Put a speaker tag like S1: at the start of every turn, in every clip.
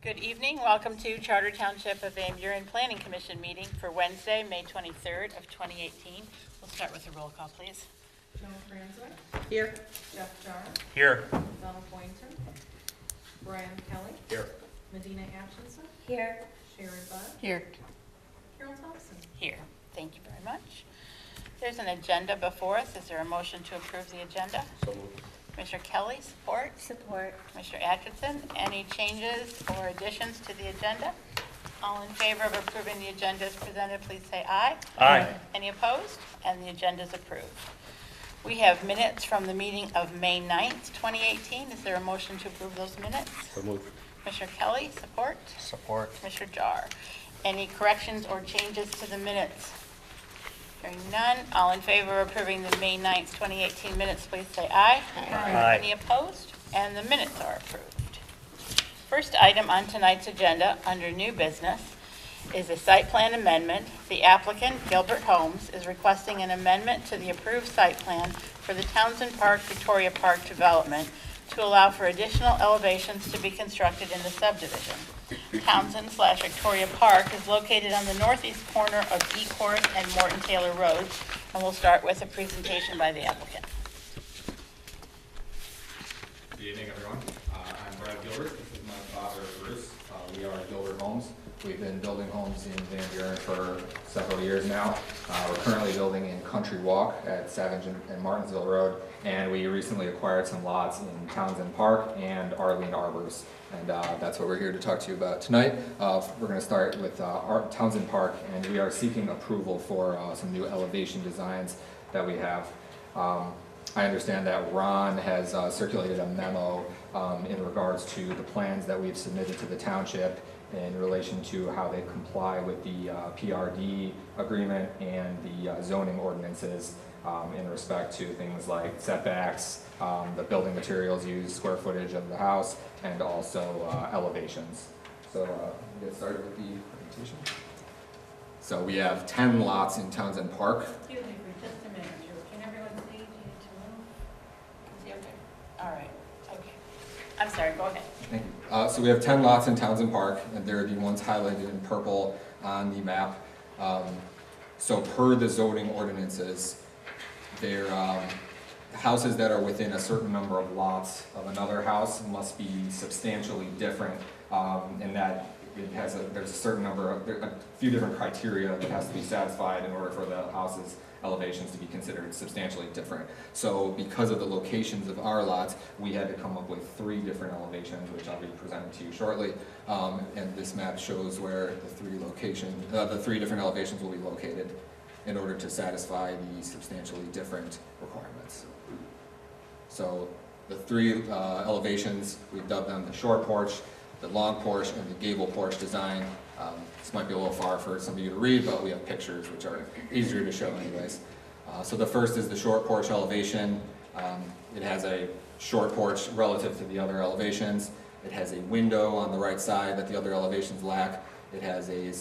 S1: Good evening. Welcome to Charter Township of Van Buren Planning Commission meeting for Wednesday, May 23rd of 2018. We'll start with a roll call, please.
S2: Joan Franzoy.
S1: Here.
S2: Jeff Jarr.
S3: Here.
S2: Donald Boynton. Brian Kelly.
S3: Here.
S2: Medina Atchison.
S4: Here.
S2: Sherry Budd.
S1: Here.
S2: Carol Thompson.
S1: Here. Thank you very much. There's an agenda before us. Is there a motion to approve the agenda?
S3: So moved.
S1: Commissioner Kelly, support.
S4: Support.
S1: Commissioner Atchison, any changes or additions to the agenda? All in favor of approving the agenda as presented, please say aye.
S3: Aye.
S1: Any opposed? And the agenda is approved. We have minutes from the meeting of May 9th, 2018. Is there a motion to approve those minutes?
S3: So moved.
S1: Commissioner Kelly, support.
S3: Support.
S1: Commissioner Jarr. Any corrections or changes to the minutes? Hearing none, all in favor of approving the May 9th, 2018 minutes, please say aye.
S3: Aye.
S1: Any opposed? And the minutes are approved. First item on tonight's agenda, under new business, is a site plan amendment. The applicant, Gilbert Homes, is requesting an amendment to the approved site plan for the Townsend Park Victoria Park development to allow for additional elevations to be constructed in the subdivision. Townsend/Victoria Park is located on the northeast corner of Ecorse and Morton Taylor Roads, and we'll start with a presentation by the applicant.
S5: Good evening, everyone. I'm Brad Gilbert. This is my father, Bruce. We are Gilbert Homes. We've been building homes in Van Buren for several years now. We're currently building in Country Walk at Savage and Martinsville Road, and we recently acquired some lots in Townsend Park and Arlene Arbors, and that's what we're here to talk to you about tonight. We're going to start with Townsend Park, and we are seeking approval for some new elevation designs that we have. I understand that Ron has circulated a memo in regards to the plans that we've submitted to the township in relation to how they comply with the PRD agreement and the zoning ordinances in respect to things like setbacks, the building materials used, square footage of the house, and also elevations. So we'll get started with the presentation. So we have 10 lots in Townsend Park.
S1: Excuse me for just a minute, Drew. Can everyone see? Do you need to move? See, okay. All right, okay. I'm sorry, go ahead.
S5: Thank you. So we have 10 lots in Townsend Park, and they're the ones highlighted in purple on the map. So per the zoning ordinances, they're houses that are within a certain number of lots of another house must be substantially different, in that there's a certain number of, a few different criteria that has to be satisfied in order for the house's elevations to be considered substantially different. So because of the locations of our lots, we had to come up with 3 different elevations, which I'll be presenting to you shortly. And this map shows where the 3 different elevations will be located in order to satisfy the substantially different requirements. So the 3 elevations, we've dubbed them the short porch, the long porch, and the gable porch design. This might be a little far for some of you to read, but we have pictures which are easier to show anyways. So the first is the short porch elevation. It has a short porch relative to the other elevations. It has a window on the right side that the other elevations lack. It has a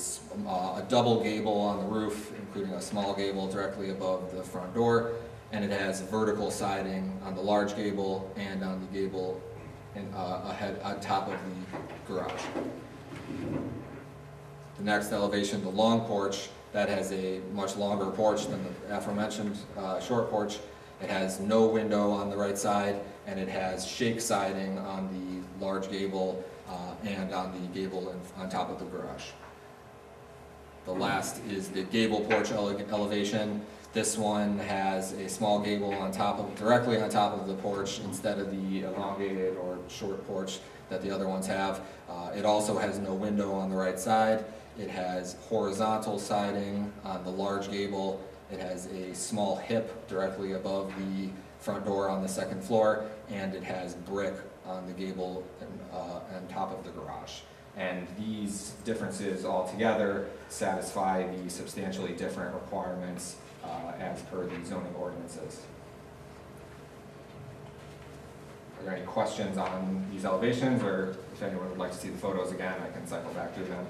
S5: double gable on the roof, including a small gable directly above the front door. And it has vertical siding on the large gable and on the gable ahead on top of the garage. The next elevation, the long porch, that has a much longer porch than the aforementioned short porch. It has no window on the right side, and it has shake siding on the large gable and on the gable on top of the garage. The last is the gable porch elevation. This one has a small gable directly on top of the porch instead of the elongated or short porch that the other ones have. It also has no window on the right side. It has horizontal siding on the large gable. It has a small hip directly above the front door on the second floor, and it has brick on the gable and top of the garage. And these differences altogether satisfy the substantially different requirements as per the zoning ordinances. Are there any questions on these elevations, or if anyone would like to see the photos again, I can cycle back through them.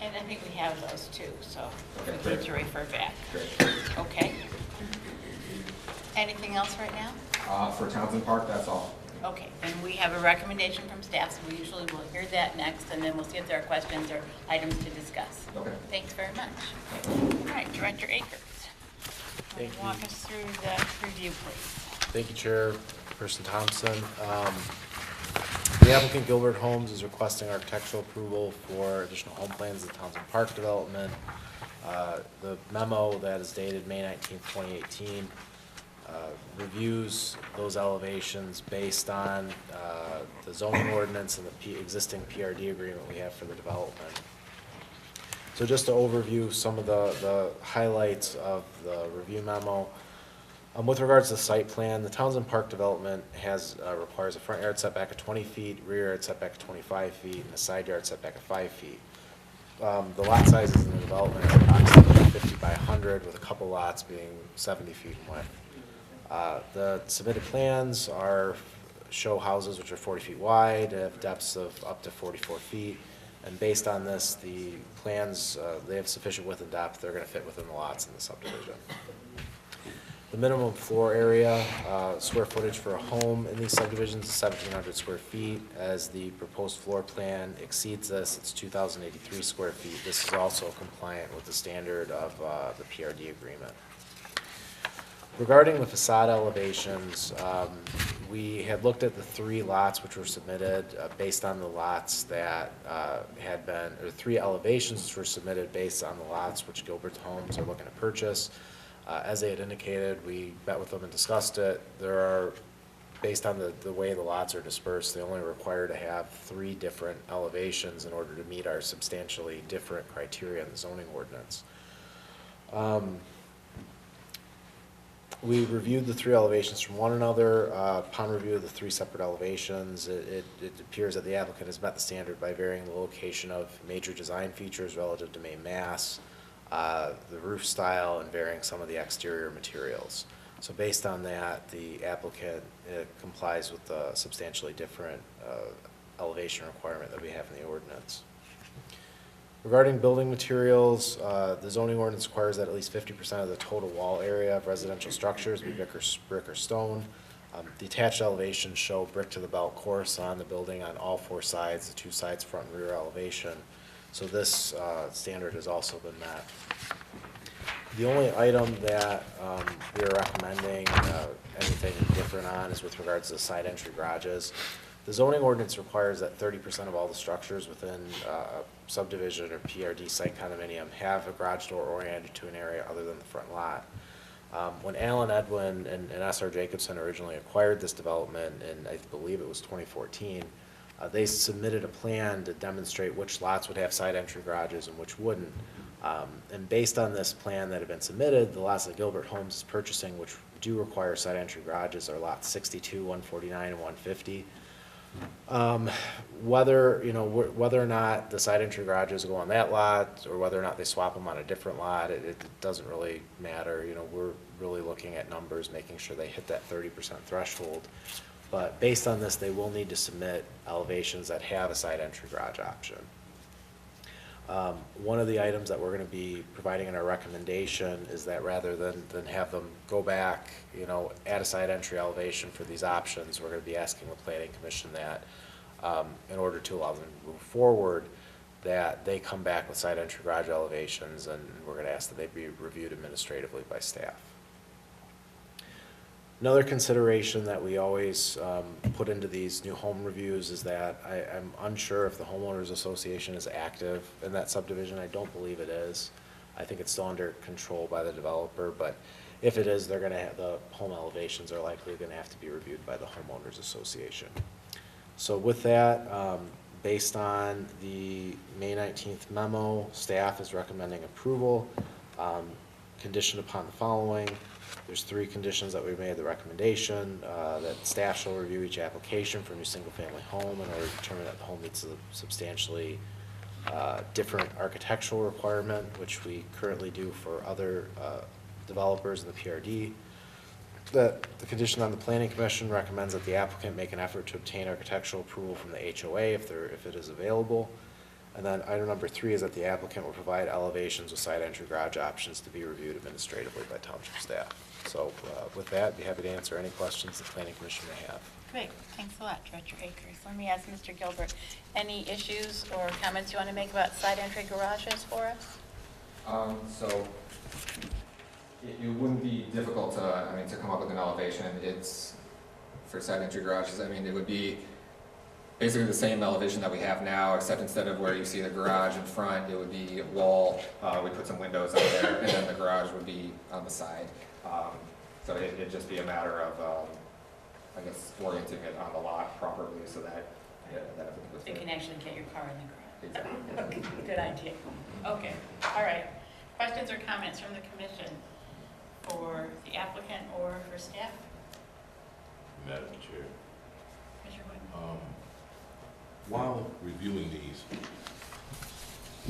S1: And I think we have those too, so
S5: Okay,
S1: we need
S5: great.
S1: to refer back.
S5: Great.
S1: Okay. Anything else right now?
S5: For Townsend Park, that's all.
S1: Okay, then we have a recommendation from staff, so we usually will hear that next, and then we'll see if there are questions or items to discuss.
S5: Okay.
S1: Thanks very much. All right, Director Akers.
S3: Thank you.
S1: Walk us through the review, please.
S3: Thank you, Chairperson Thompson. The applicant Gilbert Homes is requesting architectural approval for additional home plans at Townsend Park development. The memo that is dated May 19th, 2018, reviews those elevations based on the zoning ordinance and the existing PRD agreement we have for the development. So just to overview some of the highlights of the review memo. With regards to the site plan, the Townsend Park development requires a front yard setback of 20 feet, rear yard setback of 25 feet, and a side yard setback of 5 feet. The lot sizes in the development are approximately 50 by 100, with a couple lots being 70 feet in width. The submitted plans show houses which are 40 feet wide, have depths of up to 44 feet, and based on this, the plans, they have sufficient width and depth, they're going to fit within the lots in the subdivision. The minimum floor area, square footage for a home in these subdivisions is 1,700 square feet. As the proposed floor plan exceeds this, it's 2,083 square feet. This is also compliant with the standard of the PRD agreement. Regarding the facade elevations, we had looked at the 3 lots which were submitted based on the lots that had been, or 3 elevations which were submitted based on the lots which Gilbert Homes are looking to purchase. As they had indicated, we met with them and discussed it. There are, based on the way the lots are dispersed, they only require to have 3 different elevations in order to meet our substantially different criteria in the zoning ordinance. We reviewed the 3 elevations from one another. Upon review of the 3 separate elevations, it appears that the applicant has met the standard by varying the location of major design features relative to main mass, the roof style, and varying some of the exterior materials. So based on that, the applicant complies with the substantially different elevation requirement that we have in the ordinance. Regarding building materials, the zoning ordinance requires that at least 50% of the total wall area of residential structures be brick or stone. The attached elevations show brick to the belt course on the building on all 4 sides, the 2 sides, front and rear elevation. So this standard has also been met. The only item that we are recommending anything different on is with regards to the side entry garages. The zoning ordinance requires that 30% of all the structures within a subdivision or PRD site condominium have a garage door oriented to an area other than the front lot. When Alan Edwin and S.R. Jacobson originally acquired this development, in I believe it was 2014, they submitted a plan to demonstrate which lots would have side entry garages and which wouldn't. And based on this plan that had been submitted, the lots that Gilbert Homes is purchasing, which do require side entry garages, are lots 62, 149, and 150. Whether or not the side entry garages go on that lot, or whether or not they swap them on a different lot, it doesn't really matter. We're really looking at numbers, making sure they hit that 30% threshold. But based on this, they will need to submit elevations that have a side entry garage option. One of the items that we're going to be providing in our recommendation is that rather than have them go back, add a side entry elevation for these options, we're going to be asking the Planning Commission that in order to allow them to move forward, that they come back with side entry garage elevations, and we're going to ask that they be reviewed administratively by staff. Another consideration that we always put into these new home reviews is that I'm unsure if the homeowners association is active in that subdivision. I don't believe it is. I think it's still under control by the developer, but if it is, they're going to have the home elevations are likely going to have to be reviewed by the homeowners association. So with that, based on the May 19th memo, staff is recommending approval, conditioned upon the following. There's 3 conditions that we made the recommendation, that staff shall review each application for a new single-family home in order to determine that the home meets a substantially different architectural requirement, which we currently do for other developers in the PRD. That the condition on the Planning Commission recommends that the applicant make an effort to obtain architectural approval from the HOA if it is available. And then item number 3 is that the applicant will provide elevations with side entry garage options to be reviewed administratively by township staff. So with that, I'd be happy to answer any questions the Planning Commission may have.
S1: Great, thanks a lot, Director Akers. Let me ask Mr. Gilbert, any issues or comments you want to make about side entry garages for us?
S5: So it wouldn't be difficult to come up with an elevation. It's, for side entry garages, it would be basically the same elevation that we have now, except instead of where you see the garage in front, it would be wall. We put some windows on there, and then the garage would be on the side. So it'd just be a matter of, orienting it on the lot properly so that everything would
S1: You
S5: fit.
S1: can actually get your car in the garage.
S5: Exactly.
S1: Okay, good idea. Okay, all right. Questions or comments from the commission for the applicant or for staff?
S4: Madam Chair,
S1: Commissioner Whitten?
S4: while reviewing these,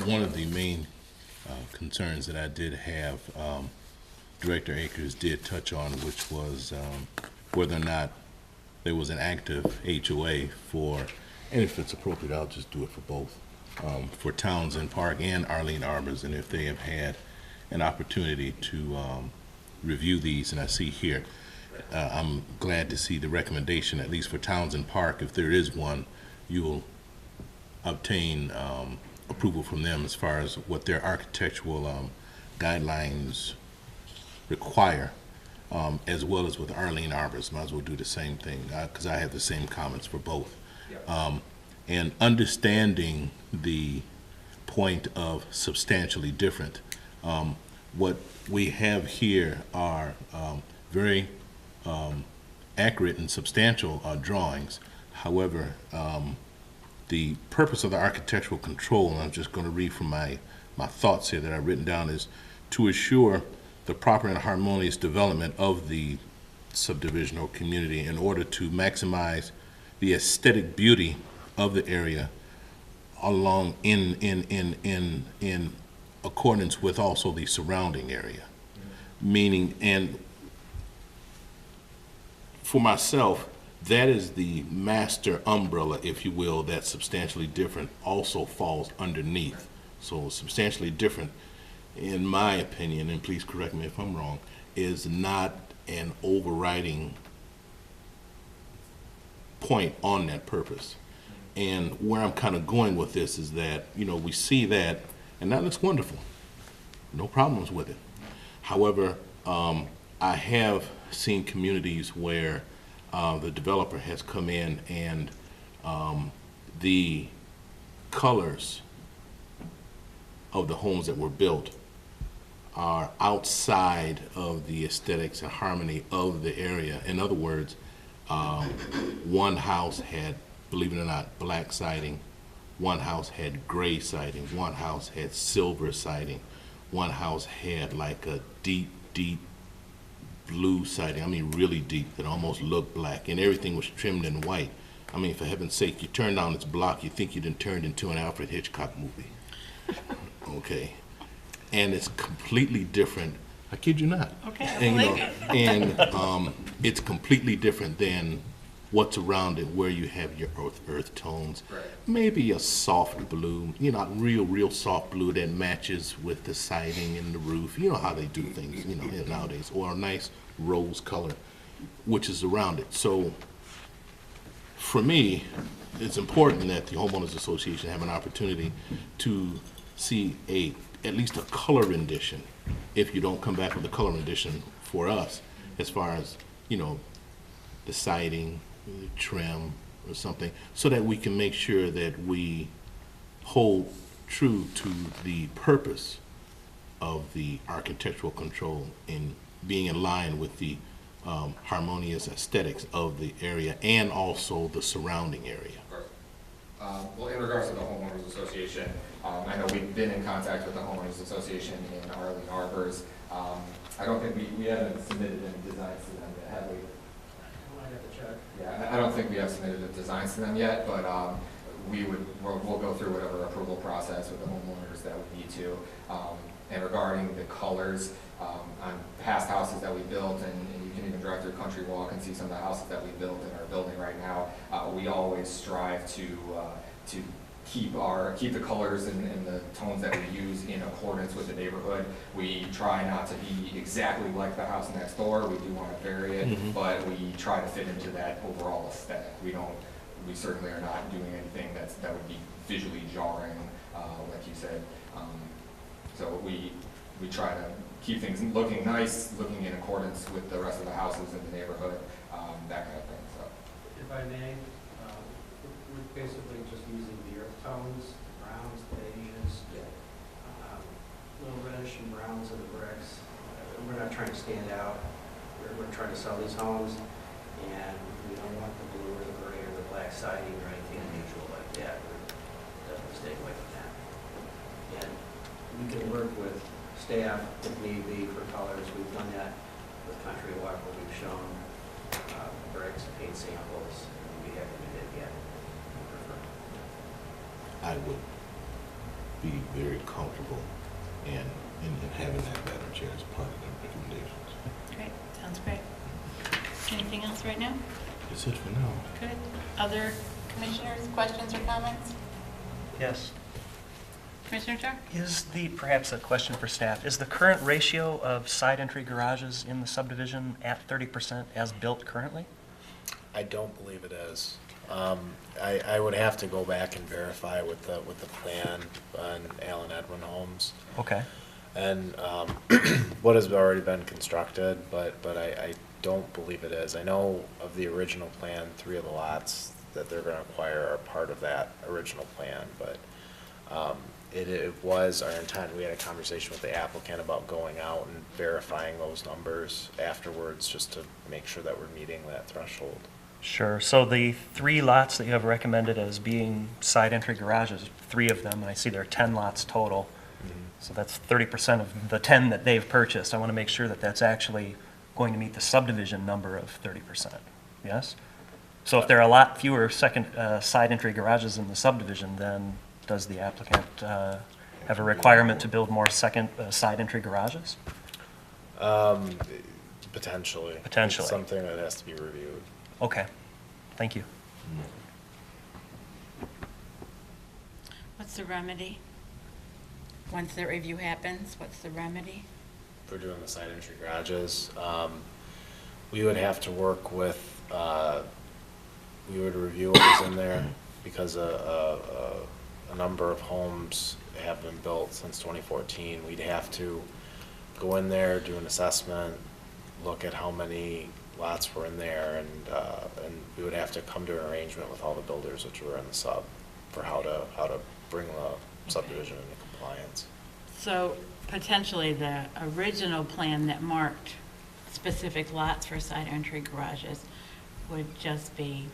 S4: one of the main concerns that I did have, Director Akers did touch on, which was whether or not there was an active HOA for, and if it's appropriate, I'll just do it for both, for Townsend Park and Arlene Arbors, and if they have had an opportunity to review these, and I see here, I'm glad to see the recommendation, at least for Townsend Park, if there is one, you will obtain approval from them as far as what their architectural guidelines require, as well as with Arlene Arbors. Might as well do the same thing, because I have the same comments for both.
S5: Yep.
S4: And understanding the point of substantially different, what we have here are very accurate and substantial drawings. However, the purpose of the architectural control, and I'm just going to read from my thoughts here that I've written down, is to assure the proper and harmonious development of the subdivision or community in order to maximize the aesthetic beauty of the area along in accordance with also the surrounding area. Meaning, and for myself, that is the master umbrella, if you will, that substantially different also falls underneath. So substantially different, in my opinion, and please correct me if I'm wrong, is not an overriding point on that purpose. And where I'm kind of going with this is that, we see that, and that looks wonderful. No problems with it. However, I have seen communities where the developer has come in and the colors of the homes that were built are outside of the aesthetics and harmony of the area. In other words, one house had, believe it or not, black siding, one house had gray siding, one house had silver siding, one house had like a deep blue siding, really deep, that almost looked black, and everything was trimmed in white. For heaven's sake, you turn down this block, you think you'd turned into an Alfred Hitchcock movie. Okay. And it's completely different. I kid you not.
S1: Okay, I
S4: And,
S1: believe it.
S4: and it's completely different than what's around it, where you have your earth tones.
S5: Right.
S4: Maybe a soft blue, real soft blue that matches with the siding and the roof. You know how they do things, nowadays. Or a nice rose color, which is around it. So for me, it's important that the homeowners association have an opportunity to see at least a color rendition, if you don't come back with a color rendition for us, as far as, the siding, the trim, or something, so that we can make sure that we hold true to the purpose of the architectural control in being in line with the harmonious aesthetics of the area and also the surrounding area.
S5: Of course. Well, in regards to the homeowners association, I know we've been in contact with the homeowners association in Arlene Arbors. I don't think we haven't submitted any designs to them yet, have we?
S6: I have to check.
S5: Yeah, I don't think we have submitted the designs to them yet, but we'll go through whatever approval process with the homeowners that we need to. And regarding the colors, on past houses that we built, and you can even drive through Country Walk and see some of the houses that we built and are building right now, we always strive to keep the colors and the tones that we use in accordance with the neighborhood. We try not to be exactly like the house next door. We do want to vary it, but we try to fit into that overall aesthetic. We certainly are not doing anything that would be visually jarring, like you said. So we try to keep things looking nice, looking in accordance with the rest of the houses in the neighborhood, that kind of thing. So.
S6: If I may, we're basically just using the earth tones, browns, beiges, little reddish and browns of the bricks. We're not trying to stand out. We're trying to sell these homes, and we don't want the blue or the gray or the black siding or anything unusual like that. We're definitely staying away from that. And we can work with staff if need be for colors. We've done that with Country Walk, where we've shown bricks, paint samples, and we haven't been it yet.
S4: I would be very comfortable in having that Madam Chair as part of the recommendations.
S1: Great, sounds great. Anything else right now?
S4: That's it for now.
S1: Good. Other commissioners, questions or comments?
S7: Yes.
S1: Commissioner Char?
S7: Perhaps a question for staff, is the current ratio of side entry garages in the subdivision at 30% as built currently?
S3: I don't believe it is. I would have to go back and verify with the plan on Allen Edwin Homes
S7: Okay.
S3: and what has already been constructed, but I don't believe it is. I know of the original plan, 3 of the lots that they're going to acquire are part of that original plan, but it was our intent. We had a conversation with the applicant about going out and verifying those numbers afterwards, just to make sure that we're meeting that threshold.
S7: Sure. So the 3 lots that you have recommended as being side entry garages, 3 of them, and I see there are 10 lots total. So that's 30% of the 10 that they've purchased. I want to make sure that that's actually going to meet the subdivision number of 30%. Yes? So if there are a lot fewer side entry garages in the subdivision, then does the applicant have a requirement to build more side entry garages?
S3: Potentially.
S7: Potentially.
S3: It's something that has to be reviewed.
S7: Okay. Thank you.
S1: What's the remedy? Once the review happens, what's the remedy?
S3: For doing the side entry garages, we would have to work with, we would review what was in there, because a number of homes have been built since 2014. We'd have to go in there, do an assessment, look at how many lots were in there, and we would have to come to an arrangement with all the builders which were in the sub for how to bring the subdivision into compliance.
S1: So potentially the original plan that marked specific lots for side entry garages would just be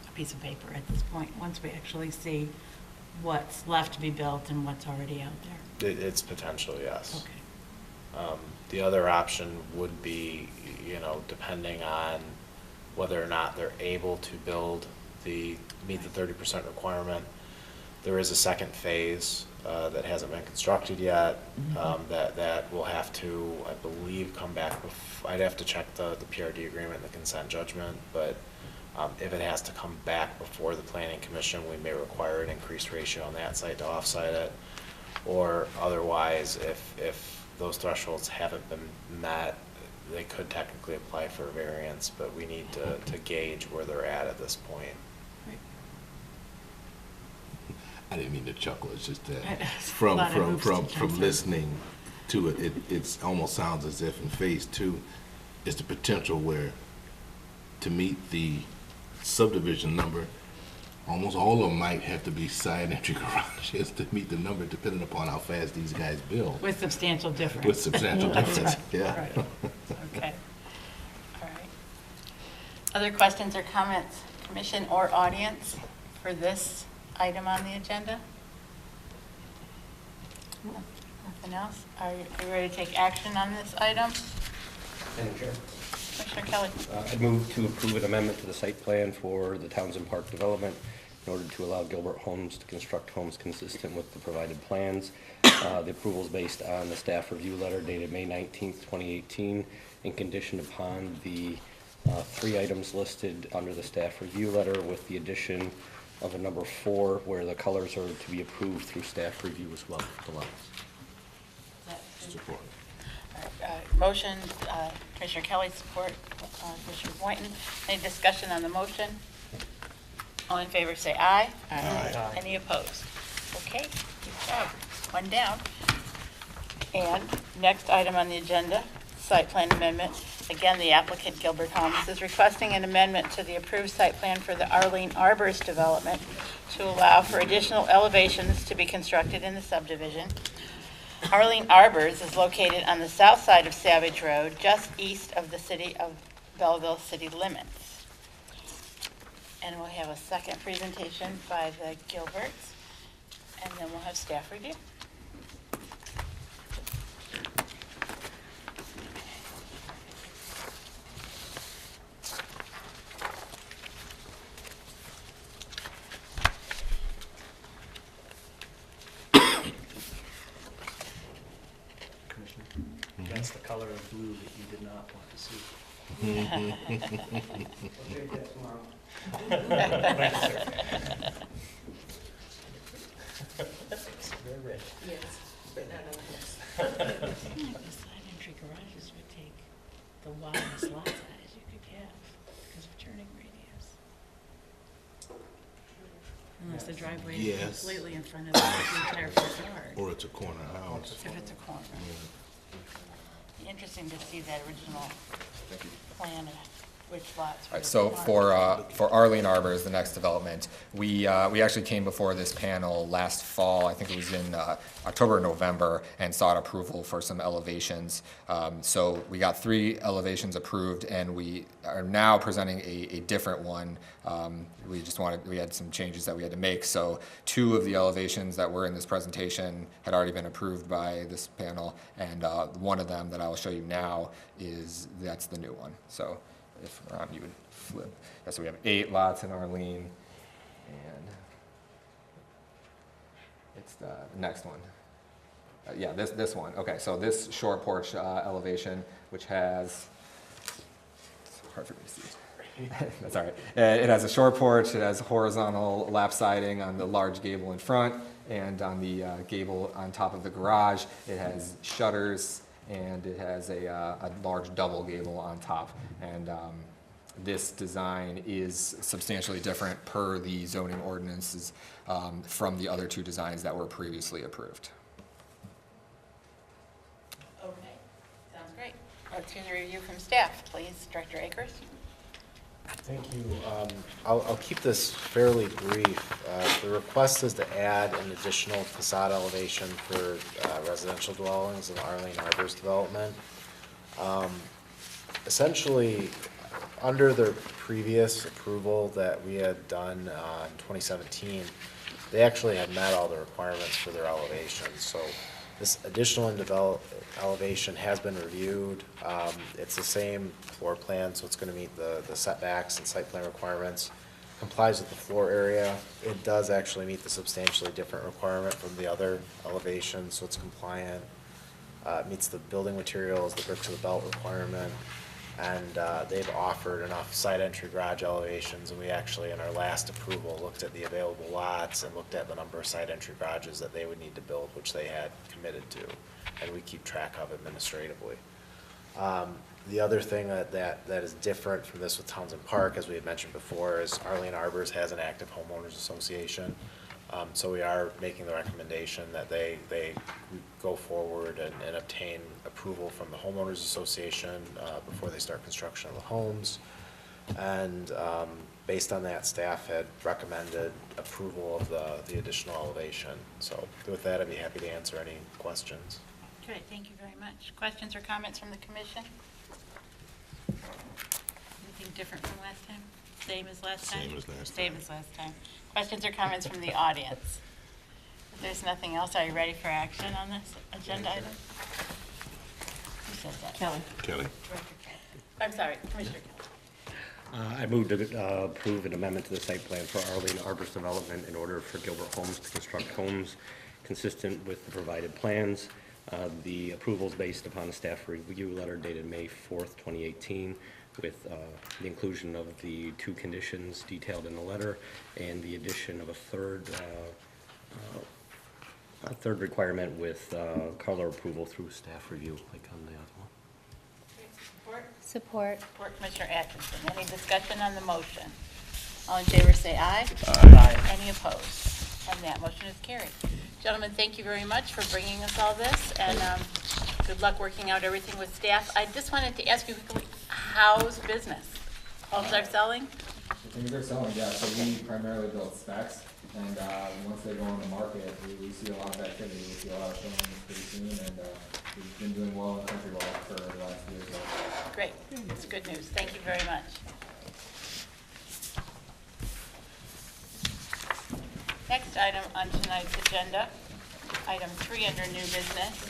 S1: a piece of paper at this point, once we actually see what's left to be built and what's already out there.
S3: It's potential, yes.
S1: Okay.
S3: The other option would be, depending on whether or not they're able to meet the 30% requirement. There is a second phase that hasn't been constructed yet, that will have to, I believe, come back. I'd have to check the PRD agreement and the consent judgment, but if it has to come back before the Planning Commission, we may require an increased ratio on that site to offsite it. Or otherwise, if those thresholds haven't been met, they could technically apply for a variance, but we need to gauge where they're at this point.
S1: Right.
S4: I didn't mean to chuckle. It's just that
S1: A lot of hoops to jump
S4: from
S1: through.
S4: listening to it, it almost sounds as if in phase 2, it's the potential where to meet the subdivision number, almost all of them might have to be side entry garages to meet the number, depending upon how fast these guys build.
S1: With substantial difference.
S4: With substantial
S1: That's
S4: difference,
S1: right.
S4: yeah.
S1: Right. Okay. All right. Other questions or comments, commission or audience, for this item on the agenda? Nothing else? Are you ready to take action on this item?
S8: Madam Chair,
S1: Commissioner Kelly?
S8: I'd move to approve an amendment to the site plan for the Townsend Park development in order to allow Gilbert Homes to construct homes consistent with the provided plans. The approval is based on the staff review letter dated May 19th, 2018, and conditioned upon the 3 items listed under the staff review letter, with the addition of a number 4, where the colors are to be approved through staff review as well, the lots.
S4: Support.
S1: Motion, Commissioner Kelly, support Commissioner Boynton. Any discussion on the motion? All in favor, say aye.
S7: Aye.
S1: Any opposed? Okay, good job. One down. And next item on the agenda, site plan amendment. Again, the applicant, Gilbert Homes, is requesting an amendment to the approved site plan for the Arlene Arbors development to allow for additional elevations to be constructed in the subdivision. Arlene Arbors is located on the south side of Savage Road, just east of the city of Belleville city limits. And we'll have a second presentation by the Gilberts, and then we'll have staff review.
S7: Commissioner, that's the color of blue that you did not want to see.
S6: We'll take that tomorrow.
S7: Very red.
S2: Yes, but not on this.
S1: The side entry garages would take the widest lot size you could have because of turning radius. Unless the driveway is
S4: Yes.
S1: completely in front of the entire front yard,
S4: Or it's a corner house.
S1: if it's a corner. Be interesting to see that original plan of which lots.
S5: All right, so for Arlene Arbors, the next development, we actually came before this panel last fall, I think it was in October or November, and sought approval for some elevations. So we got 3 elevations approved, and we are now presenting a different one. We had some changes that we had to make, so 2 of the elevations that were in this presentation had already been approved by this panel, and one of them that I will show you now that's the new one. So if Ron, you would flip. Yeah, so we have 8 lots in Arlene, and it's the next one. Yeah, this one. Okay, so this short porch elevation, which has, it's hard for me to see. That's all right. It has a short porch, it has horizontal lap siding on the large gable in front, and on the gable on top of the garage, it has shutters, and it has a large double gable on top. And this design is substantially different per the zoning ordinances from the other 2 designs that were previously approved.
S1: Okay, sounds great. Let's hear the review from staff, please. Director Akers?
S3: Thank you. I'll keep this fairly brief. The request is to add an additional facade elevation for residential dwellings in the Arlene Arbors development. Essentially, under the previous approval that we had done in 2017, they actually had met all the requirements for their elevations. So this additional elevation has been reviewed. It's the same floor plan, so it's going to meet the setbacks and site plan requirements. Complies with the floor area. It does actually meet the substantially different requirement from the other elevation, so it's compliant. Meets the building materials, the brick to the belt requirement, and they've offered enough side entry garage elevations, and we actually, in our last approval, looked at the available lots and looked at the number of side entry garages that they would need to build, which they had committed to, and we keep track of administratively. The other thing that is different from this with Townsend Park, as we had mentioned before, is Arlene Arbors has an active homeowners association. So we are making the recommendation that they go forward and obtain approval from the homeowners association before they start construction of the homes. And based on that, staff had recommended approval of the additional elevation. So with that, I'd be happy to answer any questions.
S1: Great, thank you very much. Questions or comments from the commission? Anything different from last time? Same as last time?
S4: Same as last time.
S1: Same as last time. Questions or comments from the audience? If there's nothing else, are you ready for action on this agenda item? Who said that? Kelly.
S4: Kelly?
S1: Director Kelly. I'm sorry, Commissioner Kelly.
S8: I move to approve an amendment to the site plan for Arlene Arbors development in order for Gilbert Homes to construct homes consistent with the provided plans. The approval is based upon a staff review letter dated May 4th, 2018, with the inclusion of the 2 conditions detailed in the letter and the addition of a third requirement with color approval through staff review, like on the other one.
S1: Support?
S9: Support.
S1: Support Commissioner Atkinson. Any discussion on the motion? All in favor, say aye.
S7: Aye.
S1: Any opposed? And that motion is carried. Gentlemen, thank you very much for bringing us all this, and good luck working out everything with staff. I just wanted to ask you quickly, how's business? Homes are selling?
S5: Things are selling, yeah, so we primarily build specs, and once they go on the market, we see a lot of activity, we see a lot of showings pretty soon, and we've been doing well in Countrywide for the last few years.
S1: Great, it's good news. Thank you very much. Next item on tonight's agenda, item 3 under new business,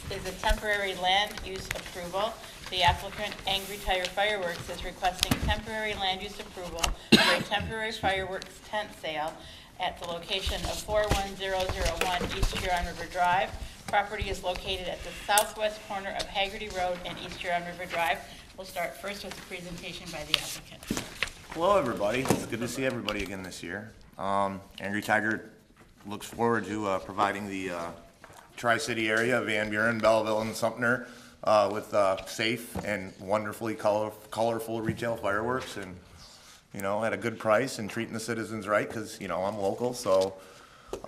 S1: is a temporary land use approval. The applicant, Angry Tire Fireworks, is requesting temporary land use approval for a temporary fireworks tent sale at the location of 41001 East Huron River Drive. Property is located at the southwest corner of Haggerty Road and East Huron River Drive. We'll start first with the presentation by the applicant.
S10: Hello, everybody. It's good to see everybody again this year. Angry Tiger looks forward to providing the Tri-City area, Van Buren, Belleville, and Sumter with safe and wonderfully colorful retail fireworks, and at a good price, and treating the citizens right, because I'm local. So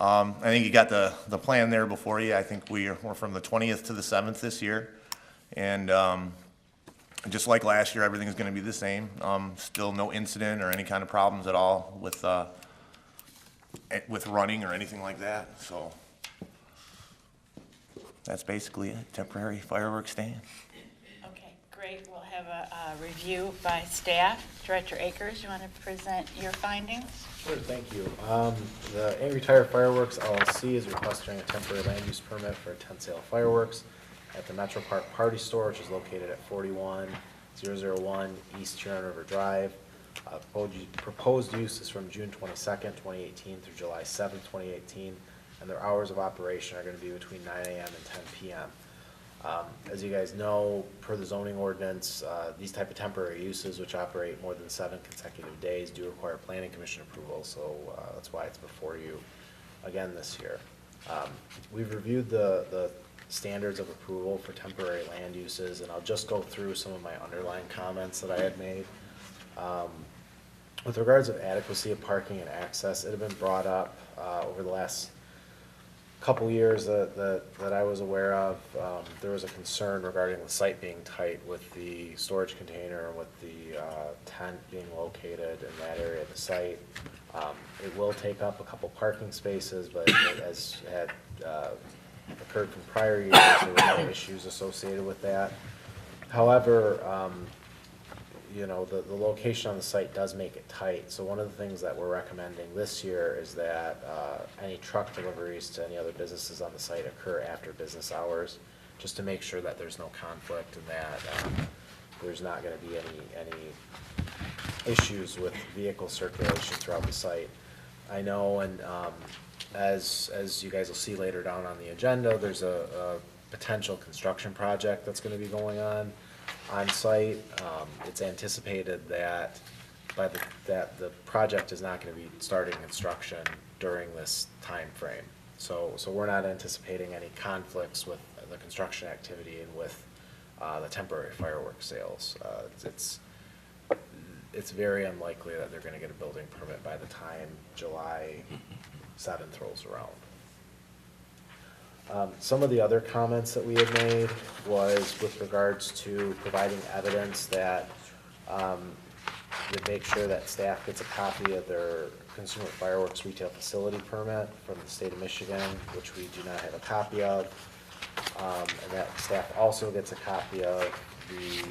S10: I think you got the plan there before you. I think we're from the 20th to the 7th this year, and just like last year, everything is going to be the same. Still no incident or any kind of problems at all with running or anything like that. So that's basically it. Temporary fireworks stand.
S1: Okay, great. We'll have a review by staff. Director Akers, you want to present your findings?
S3: Sure, thank you. The Angry Tire Fireworks LLC is requesting a temporary land use permit for a tent sale of fireworks at the Metro Park Party Store, which is located at 41001 East Huron River Drive. Proposed use is from June 22nd, 2018 through July 7th, 2018, and their hours of operation are going to be between 9 a.m. and 10 p.m. As you guys know, per the zoning ordinance, these type of temporary uses which operate more than 7 consecutive days do require planning commission approval, so that's why it's before you again this year. We've reviewed the standards of approval for temporary land uses, and I'll just go through some of my underlying comments that I had made. With regards of adequacy of parking and access, it had been brought up over the last couple years that I was aware of. There was a concern regarding the site being tight with the storage container, with the tent being located in that area of the site. It will take up a couple parking spaces, but as had occurred from prior years, there were no issues associated with that. However, the location on the site does make it tight. So one of the things that we're recommending this year is that any truck deliveries to any other businesses on the site occur after business hours, just to make sure that there's no conflict and that there's not going to be any issues with vehicle circulation throughout the site. I know, and as you guys will see later down on the agenda, there's a potential construction project that's going to be going on site. It's anticipated that that the project is not going to be starting construction during this time frame. So we're not anticipating any conflicts with the construction activity and with the temporary fireworks sales. It's very unlikely that they're going to get a building permit by the time July 7th rolls around. Some of the other comments that we had made was with regards to providing evidence that would make sure that staff gets a copy of their consumer fireworks retail facility permit from the state of Michigan, which we do not have a copy of, and that staff also gets a copy of the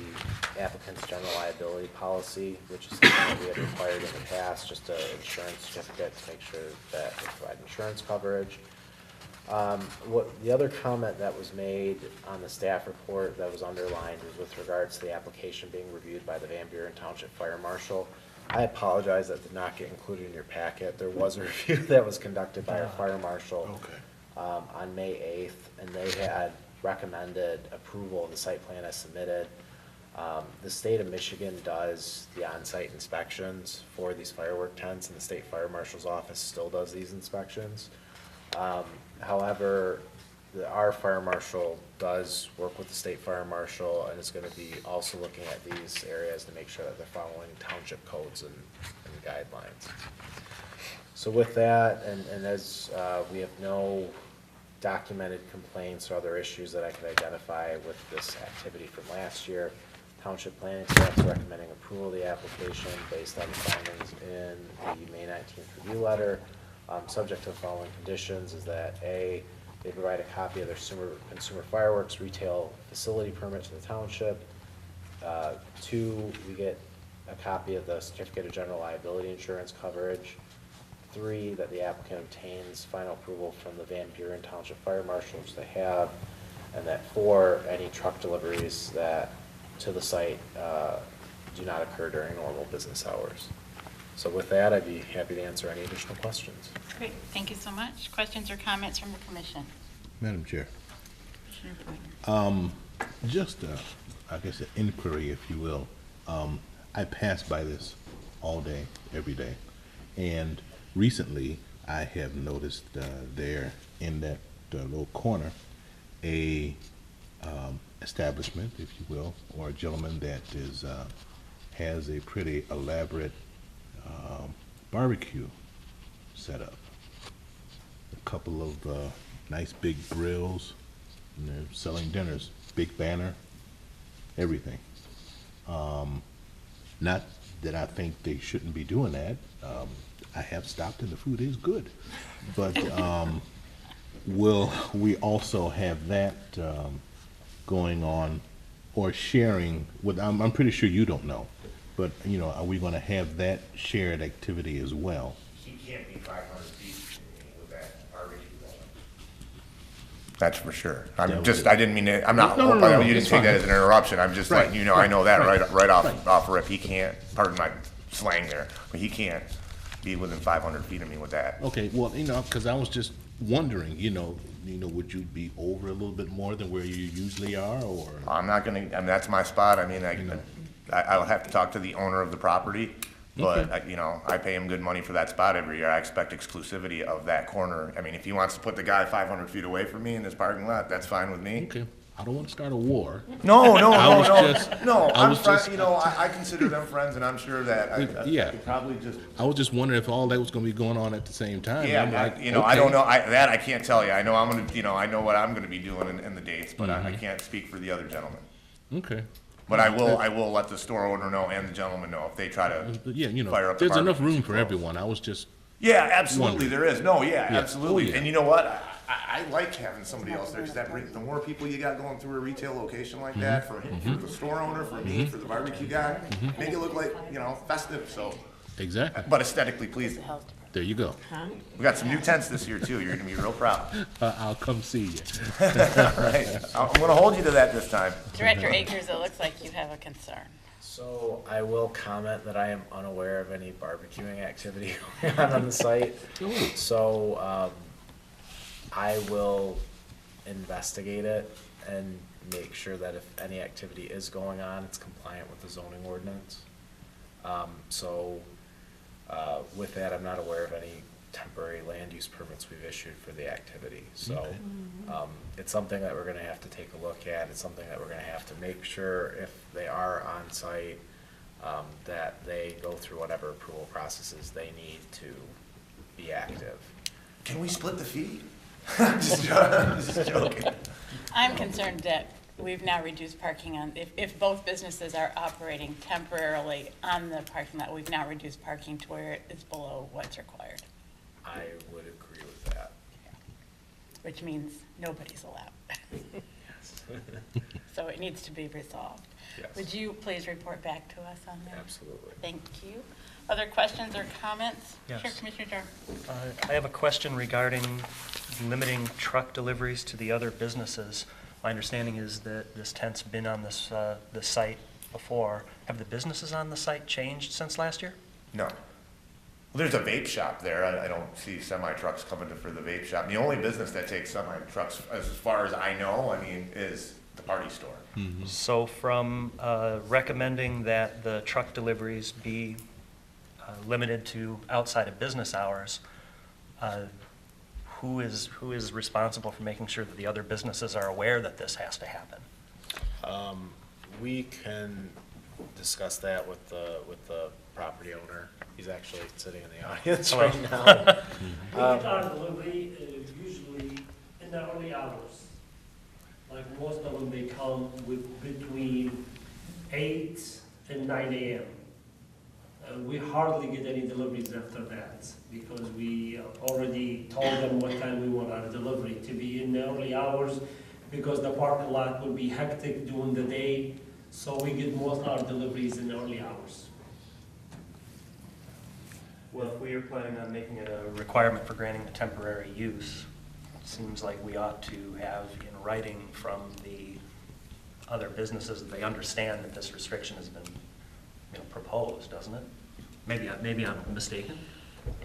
S3: applicant's general liability policy, which is something that we had required in the past, just an insurance certificate to make sure that they provide insurance coverage. The other comment that was made on the staff report that was underlined was with regards to the application being reviewed by the Van Buren Township Fire Marshal. I apologize that did not get included in your packet. There was a review that was conducted by our fire marshal on May 8th, and they had recommended approval of the site plan as submitted. The state of Michigan does the on-site inspections for these firework tents, and the state fire marshal's office still does these inspections. However, our fire marshal does work with the state fire marshal and is gonna be also looking at these areas to make sure that they're following township codes and guidelines. So with that, and as, we have no documented complaints or other issues that I could identify with this activity from last year, Township Planning Staff is recommending approval of the application based on the findings in the May 19th review letter. Subject to the following conditions is that A, they provide a copy of their consumer fireworks retail facility permit to the township. 2, we get a copy of the certificate of general liability insurance coverage. 3, that the applicant obtains final approval from the Van Buren Township Fire Marshal, which they have. And that 4, any truck deliveries that to the site do not occur during normal business hours. So with that, I'd be happy to answer any additional questions.
S1: Great, thank you so much. Questions or comments from the commission?
S4: Madam Chair,
S1: Commissioner Brennan.
S4: just, I guess, an inquiry, if you will. I pass by this all day, every day, and recently I have noticed there in that little corner a establishment, if you will, or a gentleman that is has a pretty elaborate barbecue set up. A couple of nice big grills, and they're selling dinners, big banner, everything. Not that I think they shouldn't be doing that. I have stopped and the food is good. But will we also have that going on or sharing with, I'm pretty sure you don't know, but, you know, are we gonna have that shared activity as well?
S10: He can't be 500 feet with that barbecue going. That's for sure. I didn't mean to, I'm not,
S4: No,
S10: you didn't
S4: it's
S10: take that
S4: fine.
S10: as an interruption. I'm just letting
S4: Right,
S10: you know, I know that right off
S4: right.
S10: rip. He can't, pardon my slang there, but he can't be within 500 feet of me with that.
S4: Okay, well, you know, because I was just wondering, you know, would you be over a little bit more than where you usually are, or?
S10: I'm not gonna, I mean, that's my spot. I mean, I would have to talk to the owner of the property, but,
S4: Okay.
S10: you know, I pay him good money for that spot every year. I expect exclusivity of that corner. I mean, if he wants to put the guy 500 feet away from me in this parking lot, that's fine with me.
S4: Okay, I don't want to start a war.
S10: No,
S4: I was just-
S10: no,
S4: I
S10: I'm
S4: was
S10: friends,
S4: just-
S10: you know, I consider them friends, and I'm sure that I
S4: Yeah.
S10: could probably just,
S4: I was just wondering if all that was going to be going on at the same time.
S10: yeah,
S4: I'm like,
S10: you know, I
S4: okay.
S10: don't know, that I can't tell you. I know I'm gonna, you know, I know what I'm gonna be doing in the dates, but I can't speak for the other gentleman.
S4: Okay.
S10: But I will let the store owner know and the gentleman know if they try to
S4: But yeah, you
S10: fire
S4: know,
S10: up the
S4: there's enough
S10: barbecue
S4: room for
S10: close.
S4: everyone. I was just,
S10: Yeah, absolutely,
S4: Wondering.
S10: there is. No, yeah,
S4: Yeah.
S10: absolutely.
S4: Oh, yeah.
S10: And you know what? I like having somebody else there, 'cause the more people you got going through a retail location like that, for the store owner, for me, for the barbecue guy, make it look like, you know, festive, so,
S4: exactly.
S10: but aesthetically pleasing.
S4: There you go.
S10: We got some new tents this year too, you're gonna be real proud.
S4: I'll come see you.
S10: Right, I'm gonna hold you to that this time.
S1: Director Akers, it looks like you have a concern.
S3: So I will comment that I am unaware of any barbecuing activity going on the site. So, I will investigate it and make sure that if any activity is going on, it's compliant with the zoning ordinance. With that, I'm not aware of any temporary land use permits we've issued for the activity. So, it's something that we're gonna have to take a look at. It's something that we're gonna have to make sure if they are on site, that they go through whatever approval processes they need to be active.
S10: Can we split the fee? I'm just joking.
S1: I'm concerned that we've now reduced parking on, if both businesses are operating temporarily on the parking lot, we've now reduced parking to where it's below what's required,
S3: I would agree with that.
S1: which means nobody's allowed. So it needs to be resolved.
S3: Yes.
S1: Would you please report back to us on that?
S3: Absolutely.
S1: Thank you. Other questions or comments?
S7: Yes.
S1: Sure, Commissioner Jarr.
S7: I have a question regarding limiting truck deliveries to the other businesses. My understanding is that this tent's been on this site before. Have the businesses on the site changed since last year?
S10: No. Well, there's a vape shop there. I don't see semi-trucks coming for the vape shop. The only business that takes semi-trucks, as far as I know, I mean, is the party store.
S7: So from recommending that the truck deliveries be limited to outside of business hours, who is responsible for making sure that the other businesses are aware that this has to happen?
S3: We can discuss that with the property owner. He's actually sitting in the audience
S7: Hello.
S3: right now.
S9: We get our delivery usually in the early hours. Like most of them, they come with between 8 and 9 a.m. We hardly get any deliveries after that because we already told them what time we want our delivery to be in the early hours because the parking lot will be hectic during the day. So we get most of our deliveries in the early hours.
S7: Well, if we are planning on making it a requirement for granting the temporary use, it seems like we ought to have in writing from the other businesses that they understand that this restriction has been, proposed, doesn't it? Maybe I'm mistaken.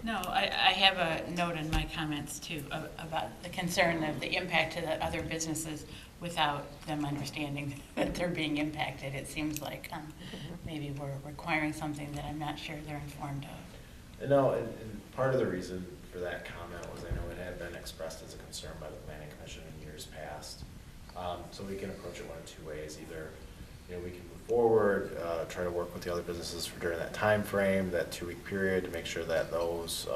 S1: No, I have a note in my comments too about the concern of the impact to the other businesses without them understanding that they're being impacted. It seems like maybe we're requiring something that I'm not sure they're informed of.
S3: No, and part of the reason for that comment was I know it had been expressed as a concern by the planning commission in years past. So we can approach it one of two ways. Either, we can move forward, try to work with the other businesses for during that time frame, that 2-week period, to make sure that those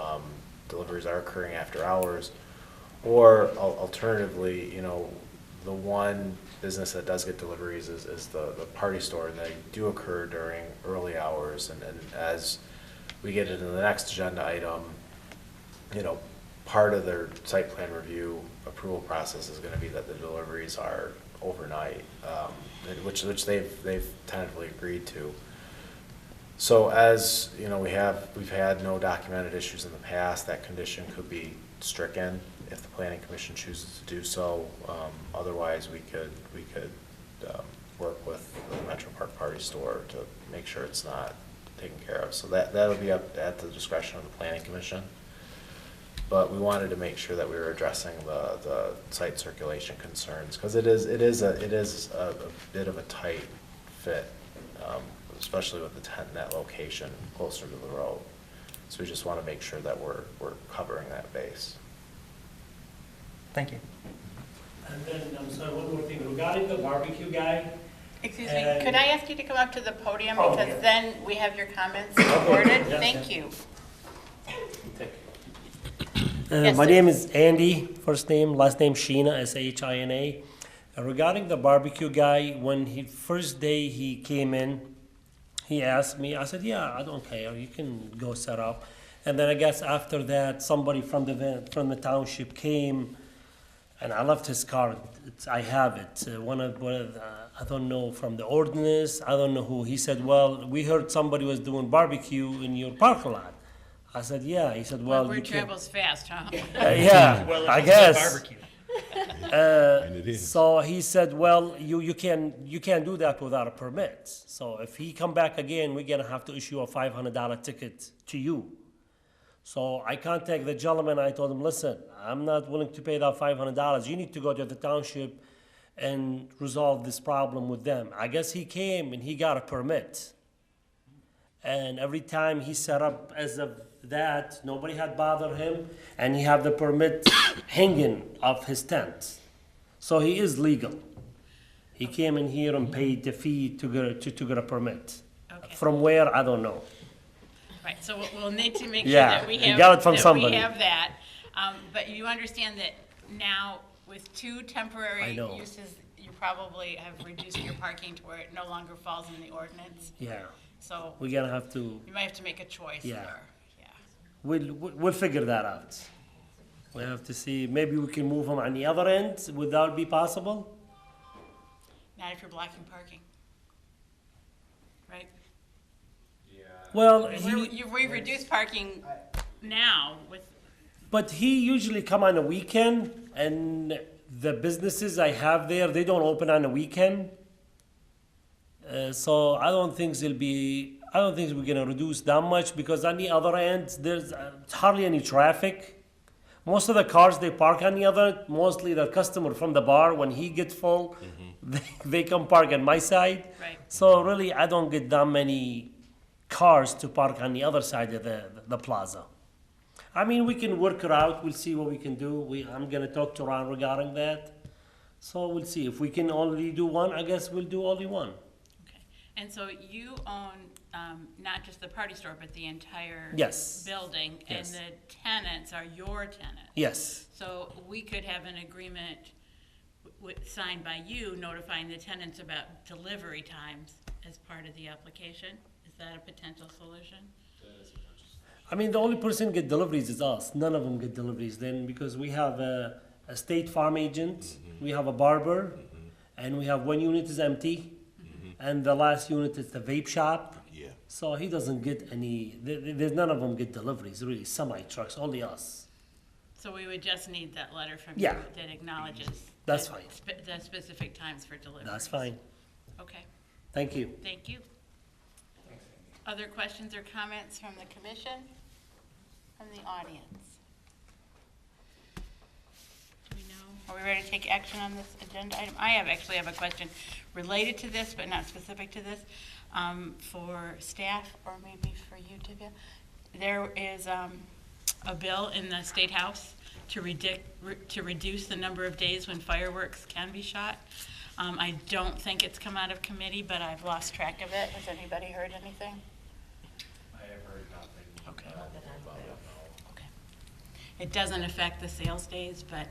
S3: deliveries are occurring after hours. Or alternatively, the one business that does get deliveries is the party store, and they do occur during early hours. And as we get into the next agenda item, part of their site plan review approval process is gonna be that the deliveries are overnight, which they've tentatively agreed to. So as, we've had no documented issues in the past, that condition could be stricken if the planning commission chooses to do so. Otherwise, we could work with the Metro Park Party Store to make sure it's not taken care of. So that'll be up at the discretion of the planning commission. But we wanted to make sure that we were addressing the site circulation concerns, because it is a bit of a tight fit, especially with the tent in that location closer to the road. So we just want to make sure that we're covering that base.
S7: Thank you.
S9: And then, I'm sorry, one more thing, regarding the barbecue guy,
S1: Excuse me, could I ask you to come up to the podium,
S9: Oh,
S1: because
S9: yeah.
S1: then we have your comments recorded?
S9: Yes,
S1: Thank you. Yes,
S9: my
S1: sir.
S9: name is Andy, first name, last name Sheena, S-H-I-N-A. Regarding the barbecue guy, when first day he came in, he asked me, I said, yeah, I don't care, you can go set up. And then I guess after that, somebody from the township came, and I left his card. I have it. One of the, I don't know, from the ordinance, I don't know who. He said, well, we heard somebody was doing barbecue in your parking lot. I said, yeah. He said, well, you
S1: Word
S9: can.
S1: travels fast, huh?
S9: Yeah,
S7: Well,
S9: I
S7: it's
S9: guess.
S7: barbecue.
S4: And it is.
S9: So he said, well, you can't do that without a permit. So if he come back again, we're gonna have to issue a $500 ticket to you. So I contacted the gentleman, I told him, listen, I'm not willing to pay that $500. You need to go to the township and resolve this problem with them. I guess he came and he got a permit. And every time he set up as of that, nobody had bothered him, and he have the permit hanging off his tent. So he is legal. He came in here and paid the fee to get a permit.
S1: Okay.
S9: From where, I don't know.
S1: Right, so we'll need to make sure
S9: Yeah,
S1: that we
S9: you
S1: have.
S9: got it from
S1: that
S9: somebody.
S1: We have that. But you understand that now with 2 temporary
S9: I know.
S1: uses, you probably have reduced your parking to where it no longer falls in the ordinance.
S9: Yeah,
S1: So
S9: we're gonna have to,
S1: you might have to make a choice
S9: Yeah.
S1: there. Yeah.
S9: we'll figure that out. We have to see, maybe we can move him on the other end, would that be possible?
S1: Not if you're blocking parking. Right?
S9: Well,
S1: We've reduced parking now with,
S9: but he usually come on the weekend, and the businesses I have there, they don't open on the weekend. So I don't think we're gonna reduce that much, because on the other end, there's hardly any traffic. Most of the cars they park on the other, mostly the customer from the bar, when he gets full, they come park on my side.
S1: Right.
S9: So really, I don't get that many cars to park on the other side of the plaza. I mean, we can work it out, we'll see what we can do. I'm gonna talk to Ron regarding that. So we'll see, if we can only do one, I guess we'll do only one.
S1: Okay. And so you own not just the party store, but the entire
S9: Yes.
S1: building, and
S9: Yes.
S1: the tenants are your tenants.
S9: Yes,
S1: So we could have an agreement signed by you notifying the tenants about delivery times as part of the application? Is that a potential solution?
S9: I mean, the only person get deliveries is us, none of them get deliveries then, because we have a State Farm agent, we have a barber, and we have one unit is empty, and the last unit is the vape shop.
S4: Yeah.
S9: So he doesn't get any, there's none of them get deliveries, really, semi-trucks, only us.
S1: So we would just need that letter from you
S9: Yeah.
S1: that acknowledges.
S9: That's
S1: the
S9: fine.
S1: The specific times for delivery.
S9: That's fine,
S1: Okay,
S9: thank you.
S1: thank you. Other questions or comments from the commission, from the audience? Do we know, are we ready to take action on this agenda item? I actually have a question related to this, but not specific to this, for staff, or maybe for you, Divya. There is a bill in the State House to reduce the number of days when fireworks can be shot. I don't think it's come out of committee, but I've lost track of it. Has anybody heard anything?
S3: I have heard nothing.
S1: Okay. Okay. It doesn't affect the sales days, but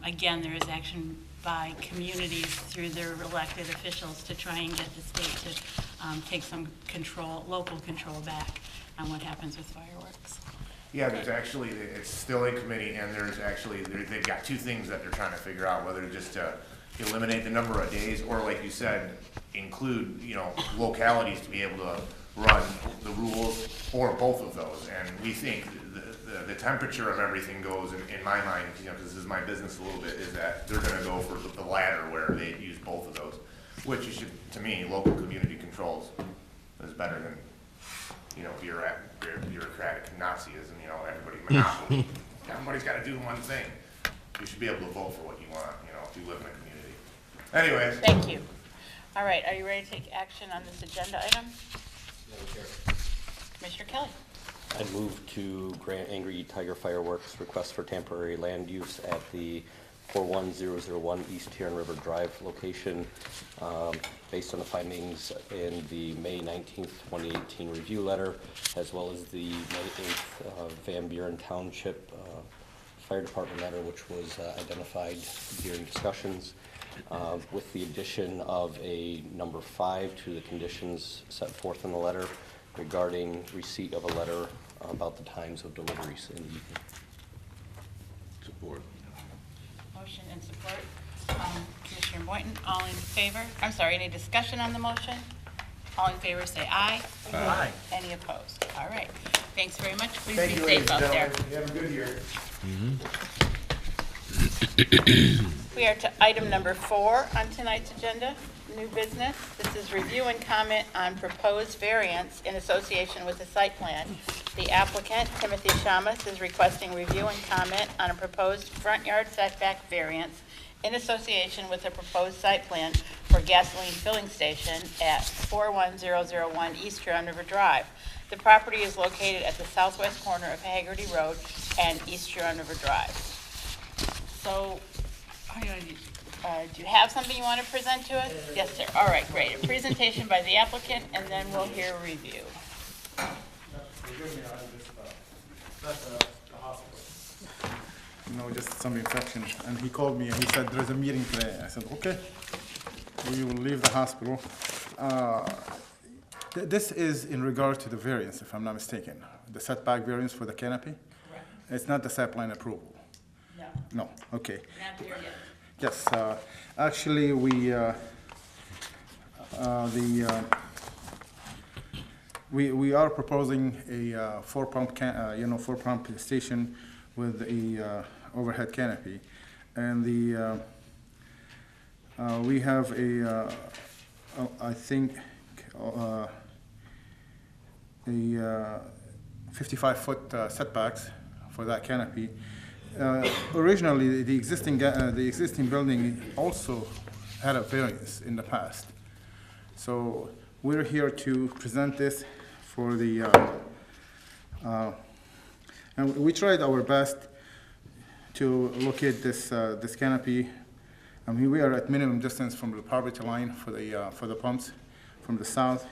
S1: again, there is action by communities through their elected officials to try and get the state to take some control, local control back on what happens with fireworks.
S10: Yeah, there's actually, it's still in committee, and there's actually, they've got two things that they're trying to figure out, whether just to eliminate the number of days, or like you said, include, localities to be able to run the rules, or both of those. And we think the temperature of everything goes, in my mind, because this is my business a little bit, is that they're gonna go for the latter, where they use both of those, which you should, to me, local community controls is better than, bureaucratic Nazism, everybody monopoly. Everybody's gotta do one thing. You should be able to vote for what you want, if you live in a community. Anyways.
S1: Thank you. All right, are you ready to take action on this agenda item? Commissioner Kelly?
S8: I'd move to grant Angry Tiger Fireworks request for temporary land use at the 41001 East Huron River Drive location, based on the findings in the May 19th, 2018 review letter, as well as the May 8th Van Buren Township Fire Department letter, which was identified during discussions, with the addition of a number 5 to the conditions set forth in the letter regarding receipt of a letter about the times of deliveries in the evening.
S4: Support.
S1: Motion and support. Commissioner Boynton, all in favor? I'm sorry, any discussion on the motion? All in favor, say aye.
S9: Aye.
S1: Any opposed? All right. Thanks very much. Please be safe out there.
S10: You have a good year.
S1: We are to item number 4 on tonight's agenda, new business. This is review and comment on proposed variance in association with the site plan. The applicant, Timothy Shamus, is requesting review and comment on a proposed front yard setback variance in association with the proposed site plan for gasoline filling station at 41001 East Huron River Drive. The property is located at the southwest corner of Haggerty Road and East Huron River Drive. So, do you have something you want to present to us? Yes, sir. All right, great. A presentation by the applicant, and then we'll hear a review.
S11: Just some infection. And he called me and he said, there's a meeting today. I said, okay, we will leave the hospital. This is in regard to the variance, if I'm not mistaken, the setback variance for the canopy?
S1: Correct.
S11: It's not the site plan approval?
S1: No,
S11: No, okay.
S1: not here yet.
S11: Yes, actually, we are proposing a four-pump station with a overhead canopy, and we have I think a 55-foot setbacks for that canopy, Originally, the existing building also had a variance in the past. So we're here to present this for the, and we tried our best to locate this canopy. I mean, we are at minimum distance from the property line for the pumps from the south.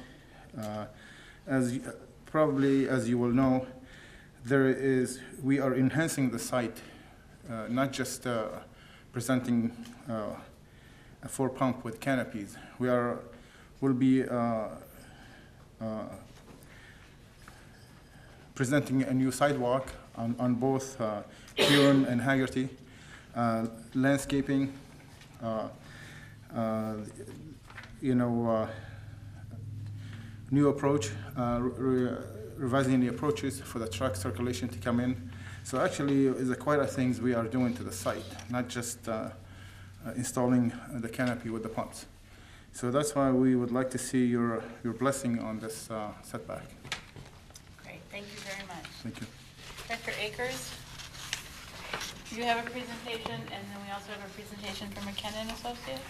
S11: Probably as you will know, we are enhancing the site, not just presenting a 4-pump with canopies. We'll be presenting a new sidewalk on both Huron and Haggerty, landscaping, new approach, revising the approaches for the truck circulation to come in. So actually, it's quite a things we are doing to the site, not just installing the canopy with the pumps. So that's why we would like to see your blessing on this setback.
S1: Great, thank you very much.
S11: Thank you.
S1: Director Akers, you have a presentation, and then we also have a presentation from McKinnon Associates.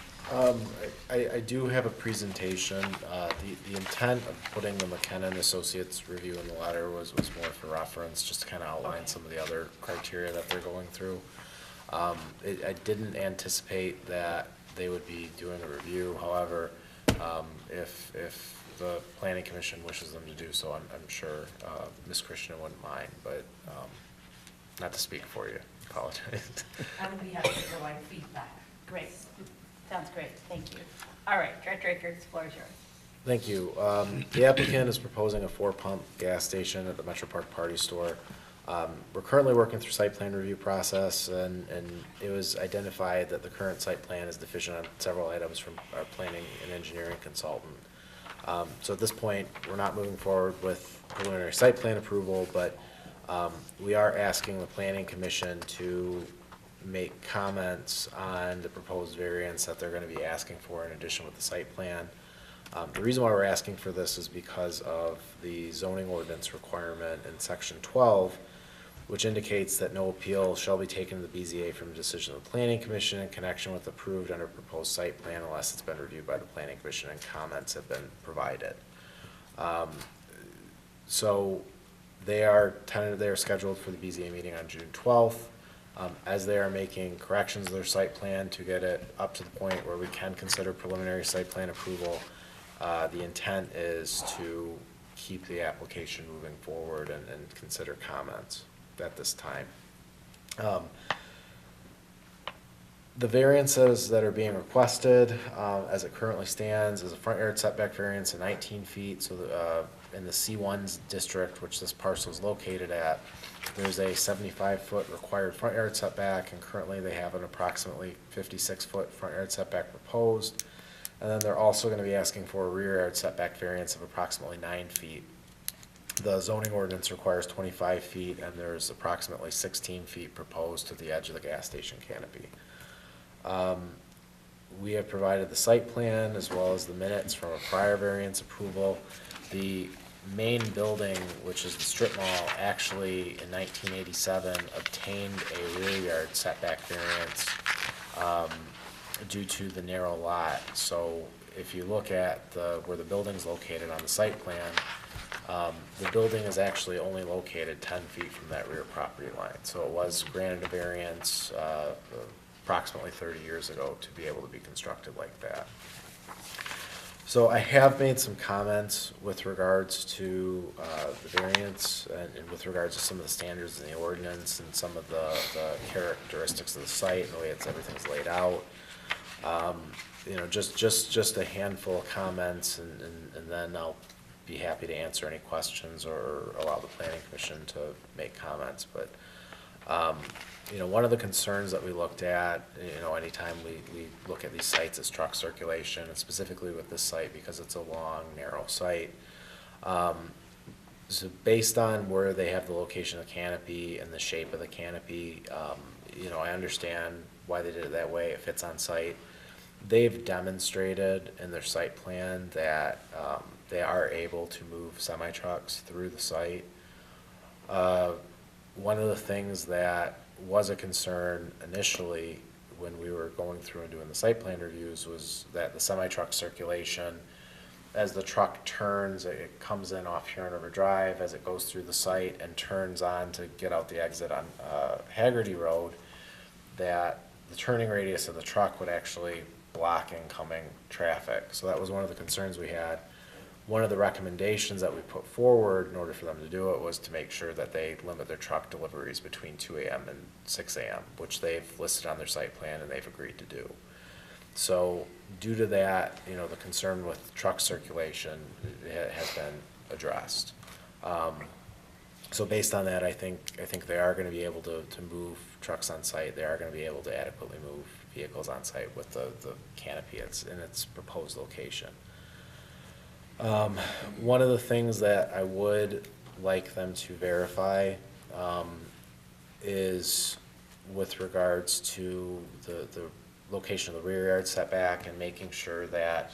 S3: I do have a presentation. The intent of putting the McKinnon Associates review in the letter was more for reference, just to kind of outline some of the other criteria that they're going through. I didn't anticipate that they would be doing a review. However, if the planning commission wishes them to do so, I'm sure Ms. Christian wouldn't mind, but not to speak for you. Apologize.
S2: I would be happy to provide feedback.
S1: Great, sounds great, thank you. All right, Director Akers, the floor is yours.
S3: Thank you. The applicant is proposing a 4-pump gas station at the Metro Park Party Store. We're currently working through site plan review process, and it was identified that the current site plan is deficient on several items from our planning and engineering consultant. So at this point, we're not moving forward with preliminary site plan approval, but we are asking the planning commission to make comments on the proposed variance that they're going to be asking for in addition with the site plan. The reason why we're asking for this is because of the zoning ordinance requirement in section 12, which indicates that no appeal shall be taken to the BZA from a decision of the planning commission in connection with approved under proposed site plan unless it's been reviewed by the planning commission and comments have been provided. So they are scheduled for the BZA meeting on June 12th. As they are making corrections to their site plan to get it up to the point where we can consider preliminary site plan approval, the intent is to keep the application moving forward and consider comments at this time. The variances that are being requested, as it currently stands, is a front yard setback variance of 19 feet. So in the C1 district, which this parcel is located at, there's a 75-foot required front yard setback, and currently they have an approximately 56-foot front yard setback proposed. And then they're also going to be asking for a rear yard setback variance of approximately 9 feet. The zoning ordinance requires 25 feet, and there's approximately 16 feet proposed to the edge of the gas station canopy. We have provided the site plan as well as the minutes from a prior variance approval. The main building, which is the strip mall, actually in 1987 obtained a rear yard setback variance due to the narrow lot. So if you look at where the building's located on the site plan, the building is actually only located 10 feet from that rear property line. So it was granted a variance approximately 30 years ago to be able to be constructed like that. So I have made some comments with regards to the variance and with regards to some of the standards in the ordinance and some of the characteristics of the site and the way everything's laid out. You know, just a handful of comments, and then I'll be happy to answer any questions or allow the planning commission to make comments. But you know, one of the concerns that we looked at, you know, anytime we look at these sites is truck circulation, and specifically with this site because it's a long, narrow site. So based on where they have the location of the canopy and the shape of the canopy, you know, I understand why they did it that way. It fits on site. They've demonstrated in their site plan that they are able to move semi-trucks through the site. One of the things that was a concern initially when we were going through and doing the site plan reviews was that the semi-truck circulation, as the truck turns, it comes in off Huron River Drive, as it goes through the site and turns on to get out the exit on Haggerty Road, that the turning radius of the truck would actually block incoming traffic. So that was one of the concerns we had. One of the recommendations that we put forward in order for them to do it was to make sure that they limit their truck deliveries between 2 a.m. and 6 a.m., which they've listed on their site plan and they've agreed to do. So due to that, you know, the concern with truck circulation has been addressed. So based on that, I think they are going to be able to move trucks on site. They are going to be able to adequately move vehicles on site with the canopy in its proposed location. One of the things that I would like them to verify is with regards to the location of the rear yard setback and making sure that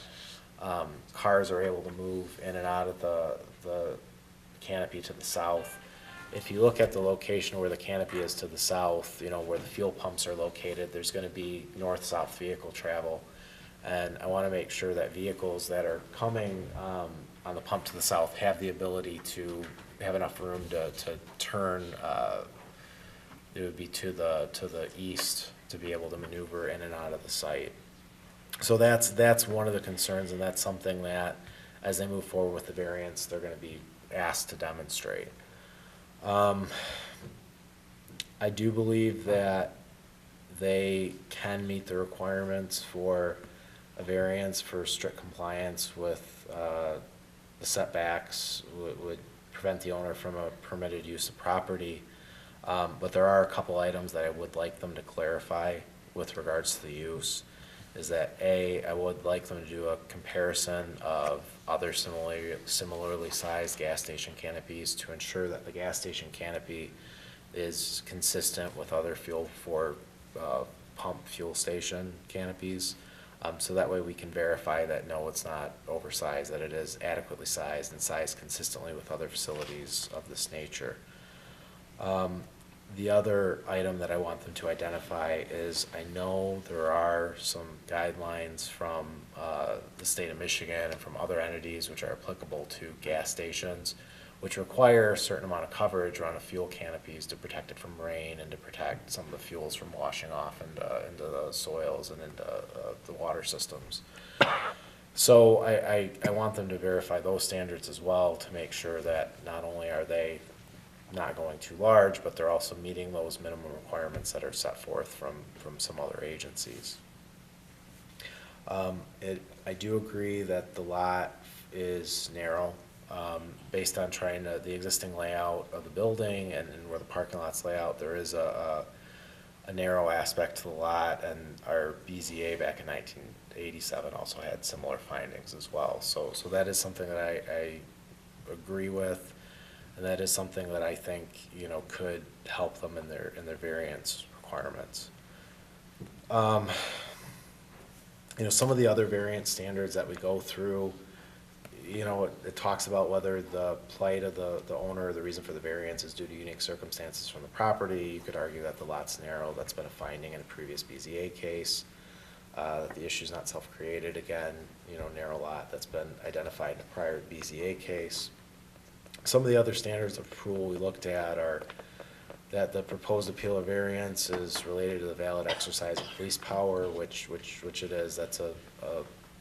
S3: cars are able to move in and out of the canopy to the south. If you look at the location where the canopy is to the south, you know, where the fuel pumps are located, there's going to be north-south vehicle travel. And I want to make sure that vehicles that are coming on the pump to the south have the ability to have enough room to turn, it would be to the east to be able to maneuver in and out of the site. So that's one of the concerns, and that's something that as they move forward with the variance, they're going to be asked to demonstrate. I do believe that they can meet the requirements for a variance for strict compliance with the setbacks, would prevent the owner from a permitted use of property. But there are a couple items that I would like them to clarify with regards to the use. Is that A, I would like them to do a comparison of other similarly sized gas station canopies to ensure that the gas station canopy is consistent with other pump fuel station canopies. So that way we can verify that no, it's not oversized, that it is adequately sized and sized consistently with other facilities of this nature. The other item that I want them to identify is, I know there are some guidelines from the state of Michigan and from other entities which are applicable to gas stations, which require a certain amount of coverage around the fuel canopies to protect it from rain and to protect some of the fuels from washing off into the soils and into the water systems. So I want them to verify those standards as well to make sure that not only are they not going too large, but they're also meeting those minimum requirements that are set forth from some other agencies. I do agree that the lot is narrow, based on the existing layout of the building and where the parking lot's lay out. There is a narrow aspect to the lot, and our BZA back in 1987 also had similar findings as well. So that is something that I agree with. And that is something that I think, you know, could help them in their variance requirements. You know, some of the other variance standards that we go through, you know, it talks about whether the plight of the owner, the reason for the variance is due to unique circumstances from the property. You could argue that the lot's narrow. That's been a finding in a previous BZA case. That the issue's not self-created. Again, you know, narrow lot, that's been identified in a prior BZA case. Some of the other standards of approval we looked at are that the proposed appeal or variance is related to the valid exercise of police power, which it is. That's a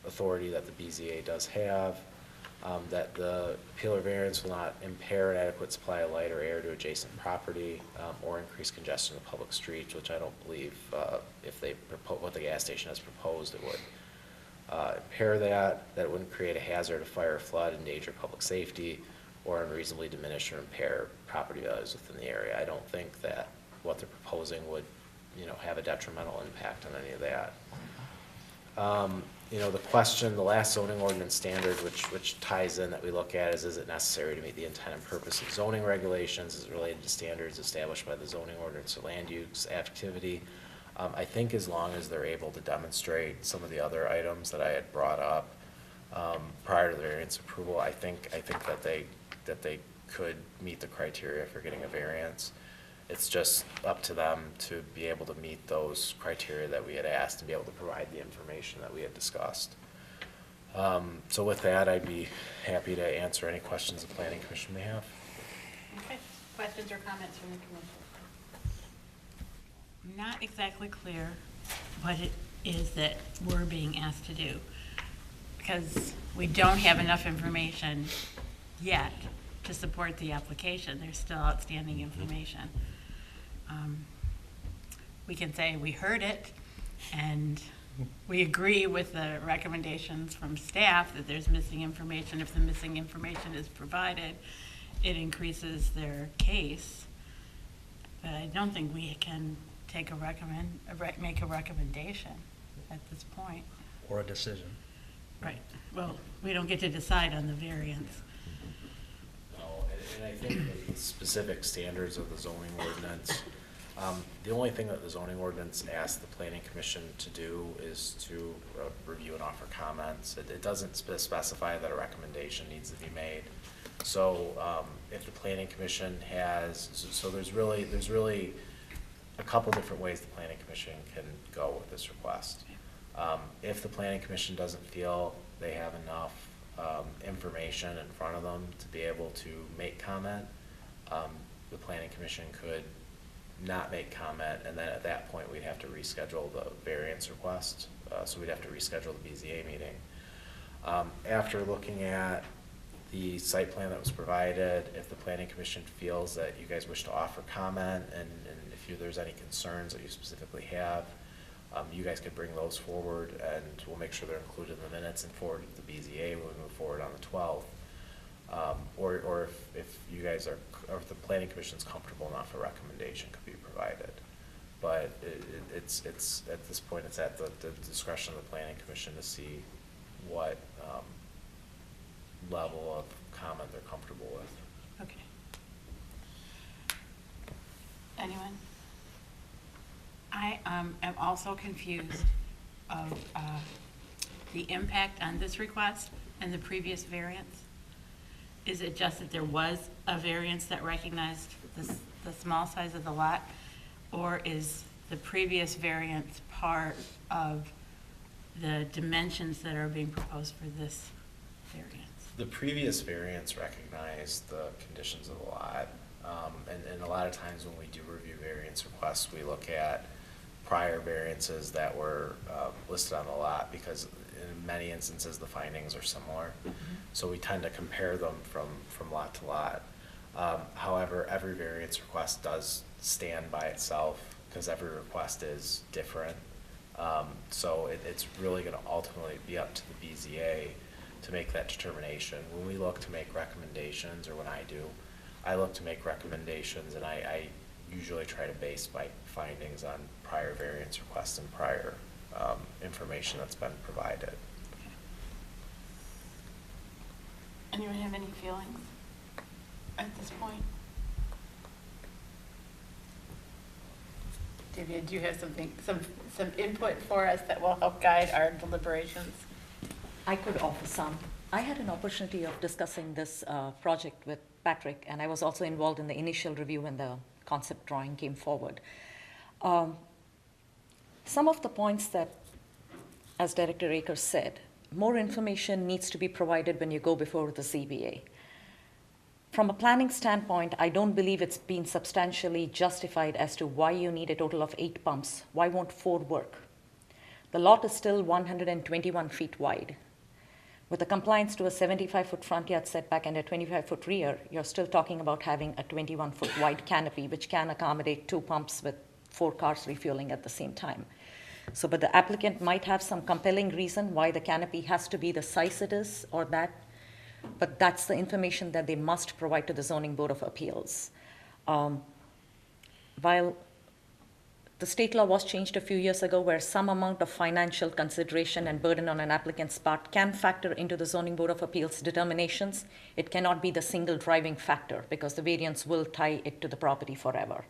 S3: authority that the BZA does have. That the appeal or variance will not impair an adequate supply of light or air to adjacent property, or increase congestion of public streets, which I don't believe, if they propose what the gas station has proposed, it would impair that it wouldn't create a hazard of fire, flood, endanger public safety, or unreasonably diminish or impair property values within the area. I don't think that what they're proposing would, you know, have a detrimental impact on any of that. You know, the last zoning ordinance standard, which ties in that we look at is it necessary to meet the intent and purpose of zoning regulations? Is it related to standards established by the zoning ordinance or land use activity? I think as long as they're able to demonstrate some of the other items that I had brought up prior to the variance approval, I think that they could meet the criteria for getting a variance. It's just up to them to be able to meet those criteria that we had asked, to be able to provide the information that we had discussed. So with that, I'd be happy to answer any questions the Planning Commission may have.
S1: Okay, questions or comments from the commission? Not exactly clear what it is that we're being asked to do, because we don't have enough information yet to support the application. There's still outstanding information. We can say we heard it, and we agree with the recommendations from staff that there's missing information. If the missing information is provided, it increases their case. But I don't think we can take make a recommendation at this point.
S7: Or a decision.
S1: Right. Well, we don't get to decide on the variance.
S3: No, and I think the specific standards of the zoning ordinance, the only thing that the zoning ordinance asks the Planning Commission to do is to review and offer comments. It doesn't specify that a recommendation needs to be made. So if the Planning Commission has, so there's really a couple different ways the Planning Commission can go with this request. If the Planning Commission doesn't feel they have enough information in front of them to be able to make comment, the Planning Commission could not make comment, and then at that point we'd have to reschedule the variance request. So we'd have to reschedule the BZA meeting. After looking at the site plan that was provided, if the Planning Commission feels that you guys wish to offer comment, and if there's any concerns that you specifically have, you guys could bring those forward, and we'll make sure they're included in the minutes and forward to the BZA when we move forward on the 12th. Or if you guys are, or if the Planning Commission's comfortable enough, a recommendation could be provided. But it's at this point, it's at the discretion of the Planning Commission to see what level of comment they're comfortable with.
S1: Okay. Anyone? I am also confused of the impact on this request and the previous variance. Is it just that there was a variance that recognized the small size of the lot, or is the previous variance part of the dimensions that are being proposed for this variance?
S3: The previous variance recognized the conditions of the lot. And a lot of times when we do review variance requests, we look at prior variances that were listed on the lot, because in many instances the findings are similar. So we tend to compare them from lot to lot. However, every variance request does stand by itself, because every request is different. So it's really going to ultimately be up to the BZA to make that determination. When we look to make recommendations, or when I do, I look to make recommendations, and I usually try to base my findings on prior variance requests and prior information that's been provided.
S1: Anyone have any feelings at this point? Divya, do you have some input for us that will help guide our deliberations?
S12: I could offer some. I had an opportunity of discussing this project with Patrick, and I was also involved in the initial review when the concept drawing came forward. Some of the points that, as Director Akers said, more information needs to be provided when you go before the ZBA. From a planning standpoint, I don't believe it's been substantially justified as to why you need a total of 8 pumps. Why won't 4 work? The lot is still 121 feet wide. With a compliance to a 75-foot front yard setback and a 25-foot rear, you're still talking about having a 21-foot wide canopy, which can accommodate 2 pumps with 4 cars refueling at the same time. So, but the applicant might have some compelling reason why the canopy has to be the size it is, or that, but that's the information that they must provide to the Zoning Board of Appeals. While the state law was changed a few years ago, where some amount of financial consideration and burden on an applicant's part can factor into the Zoning Board of Appeals determinations, it cannot be the single driving factor, because the variance will tie it to the property forever.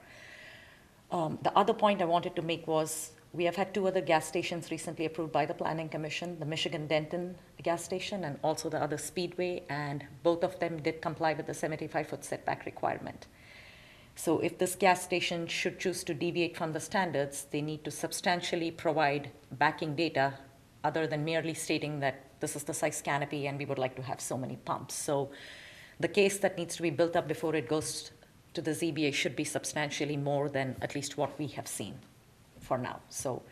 S12: The other point I wanted to make was, we have had 2 other gas stations recently approved by the Planning Commission, the Michigan Denton gas station and also the other Speedway, and both of them did comply with the 75-foot setback requirement. So if this gas station should choose to deviate from the standards, they need to substantially provide backing data other than merely stating that this is the size canopy and we would like to have so many pumps. So the case that needs to be built up before it goes to the ZBA should be substantially more than at least what we have seen for now. So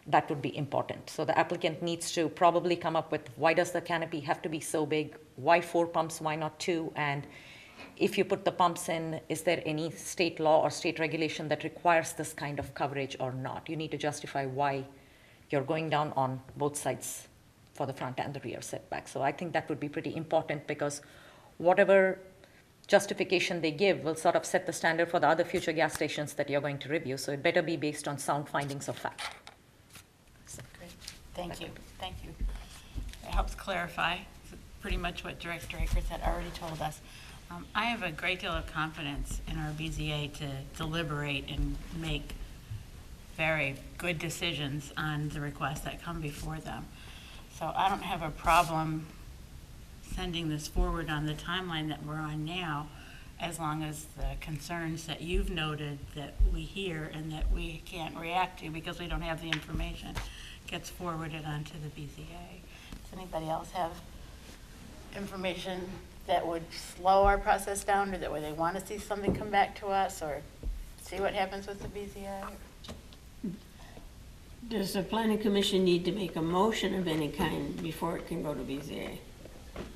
S12: that would be important. So the applicant needs to probably come up with, why does the canopy have to be so big? Why 4 pumps? Why not 2? And if you put the pumps in, is there any state law or state regulation that requires this kind of coverage or not? You need to justify why you're going down on both sides for the front and the rear setback. So I think that would be pretty important, because whatever justification they give will sort of set the standard for the other future gas stations that you're going to review. So it better be based on sound findings of fact.
S1: Great, thank you, thank you. It helps clarify pretty much what Director Akers had already told us. I have a great deal of confidence in our BZA to deliberate and make very good decisions on the requests that come before them. So I don't have a problem sending this forward on the timeline that we're on now, as long as the concerns that you've noted that we hear and that we can't react to because we don't have the information gets forwarded onto the BZA. Does anybody else have information that would slow our process down, or that way they want to see something come back to us, or see what happens with the BZA?
S13: Does the planning commission need to make a motion of any kind before it can go to BZA?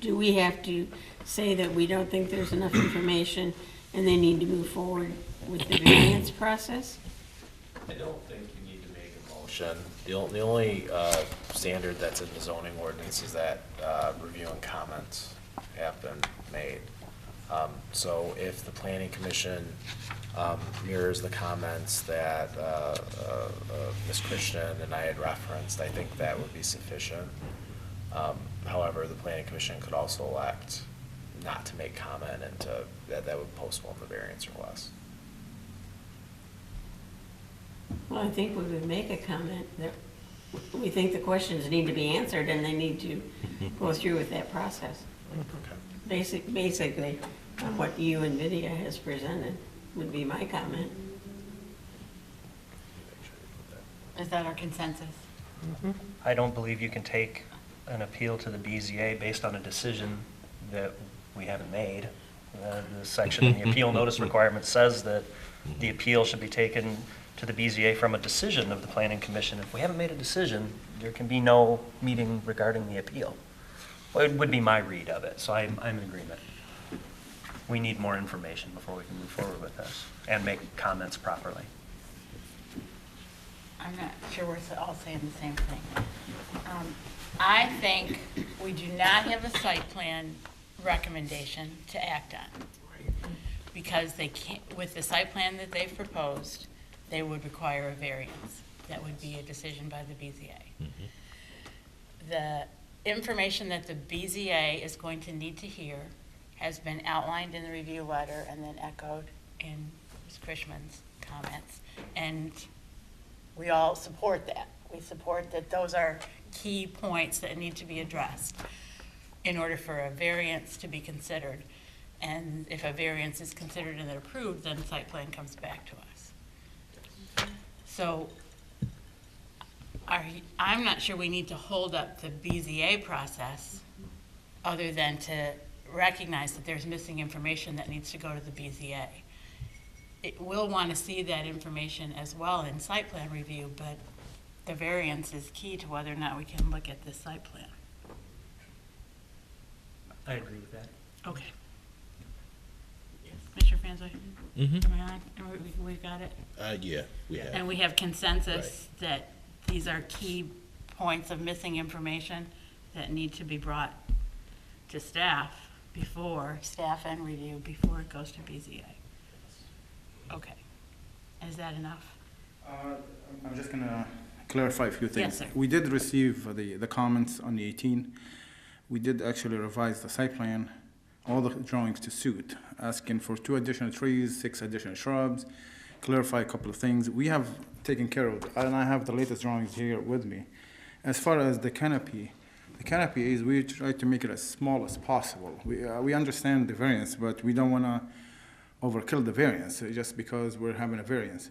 S13: Do we have to say that we don't think there's enough information and they need to move forward with the variance process?
S3: I don't think you need to make a motion. The only standard that's in the zoning ordinance is that review and comments have been made. So if the planning commission mirrors the comments that Ms. Christian and I had referenced, I think that would be sufficient. However, the planning commission could also elect not to make comment, and that would postpone the variance request.
S13: Well, I think we would make a comment that we think the questions need to be answered and they need to go through with that process.
S3: Okay.
S13: Basically, what you and Vidya has presented would be my comment.
S1: Is that our consensus?
S7: I don't believe you can take an appeal to the BZA based on a decision that we haven't made. The section in the appeal notice requirement says that the appeal should be taken to the BZA from a decision of the planning commission. If we haven't made a decision, there can be no meeting regarding the appeal. Well, it would be my read of it, so I'm in agreement. We need more information before we can move forward with this and make comments properly.
S1: I'm not sure we're all saying the same thing. I think we do not have a site plan recommendation to act on, because they can't, with the site plan that they've proposed, they would require a variance. That would be a decision by the BZA. The information that the BZA is going to need to hear has been outlined in the review letter and then echoed in Ms. Krishman's comments. And we all support that. We support that those are key points that need to be addressed in order for a variance to be considered. And if a variance is considered and approved, then site plan comes back to us. So I'm not sure we need to hold up the BZA process other than to recognize that there's missing information that needs to go to the BZA. We'll want to see that information as well in site plan review, but the variance is key to whether or not we can look at this site plan.
S7: I agree with that.
S1: Okay. Mr. Franzoy? Am I on? We've got it?
S4: Yeah, we have.
S1: And we have consensus that these are key points of missing information that need to be brought to staff and review before it goes to BZA. Okay. Is that enough?
S11: I'm just gonna clarify a few things.
S1: Yes, sir.
S11: We did receive the comments on the 18. We did actually revise the site plan, all the drawings to suit, asking for 2 additional trees, 6 additional shrubs, clarify a couple of things. We have taken care of it, and I have the latest drawings here with me. As far as the canopy is, we try to make it as small as possible. We understand the variance, but we don't wanna overkill the variance just because we're having a variance.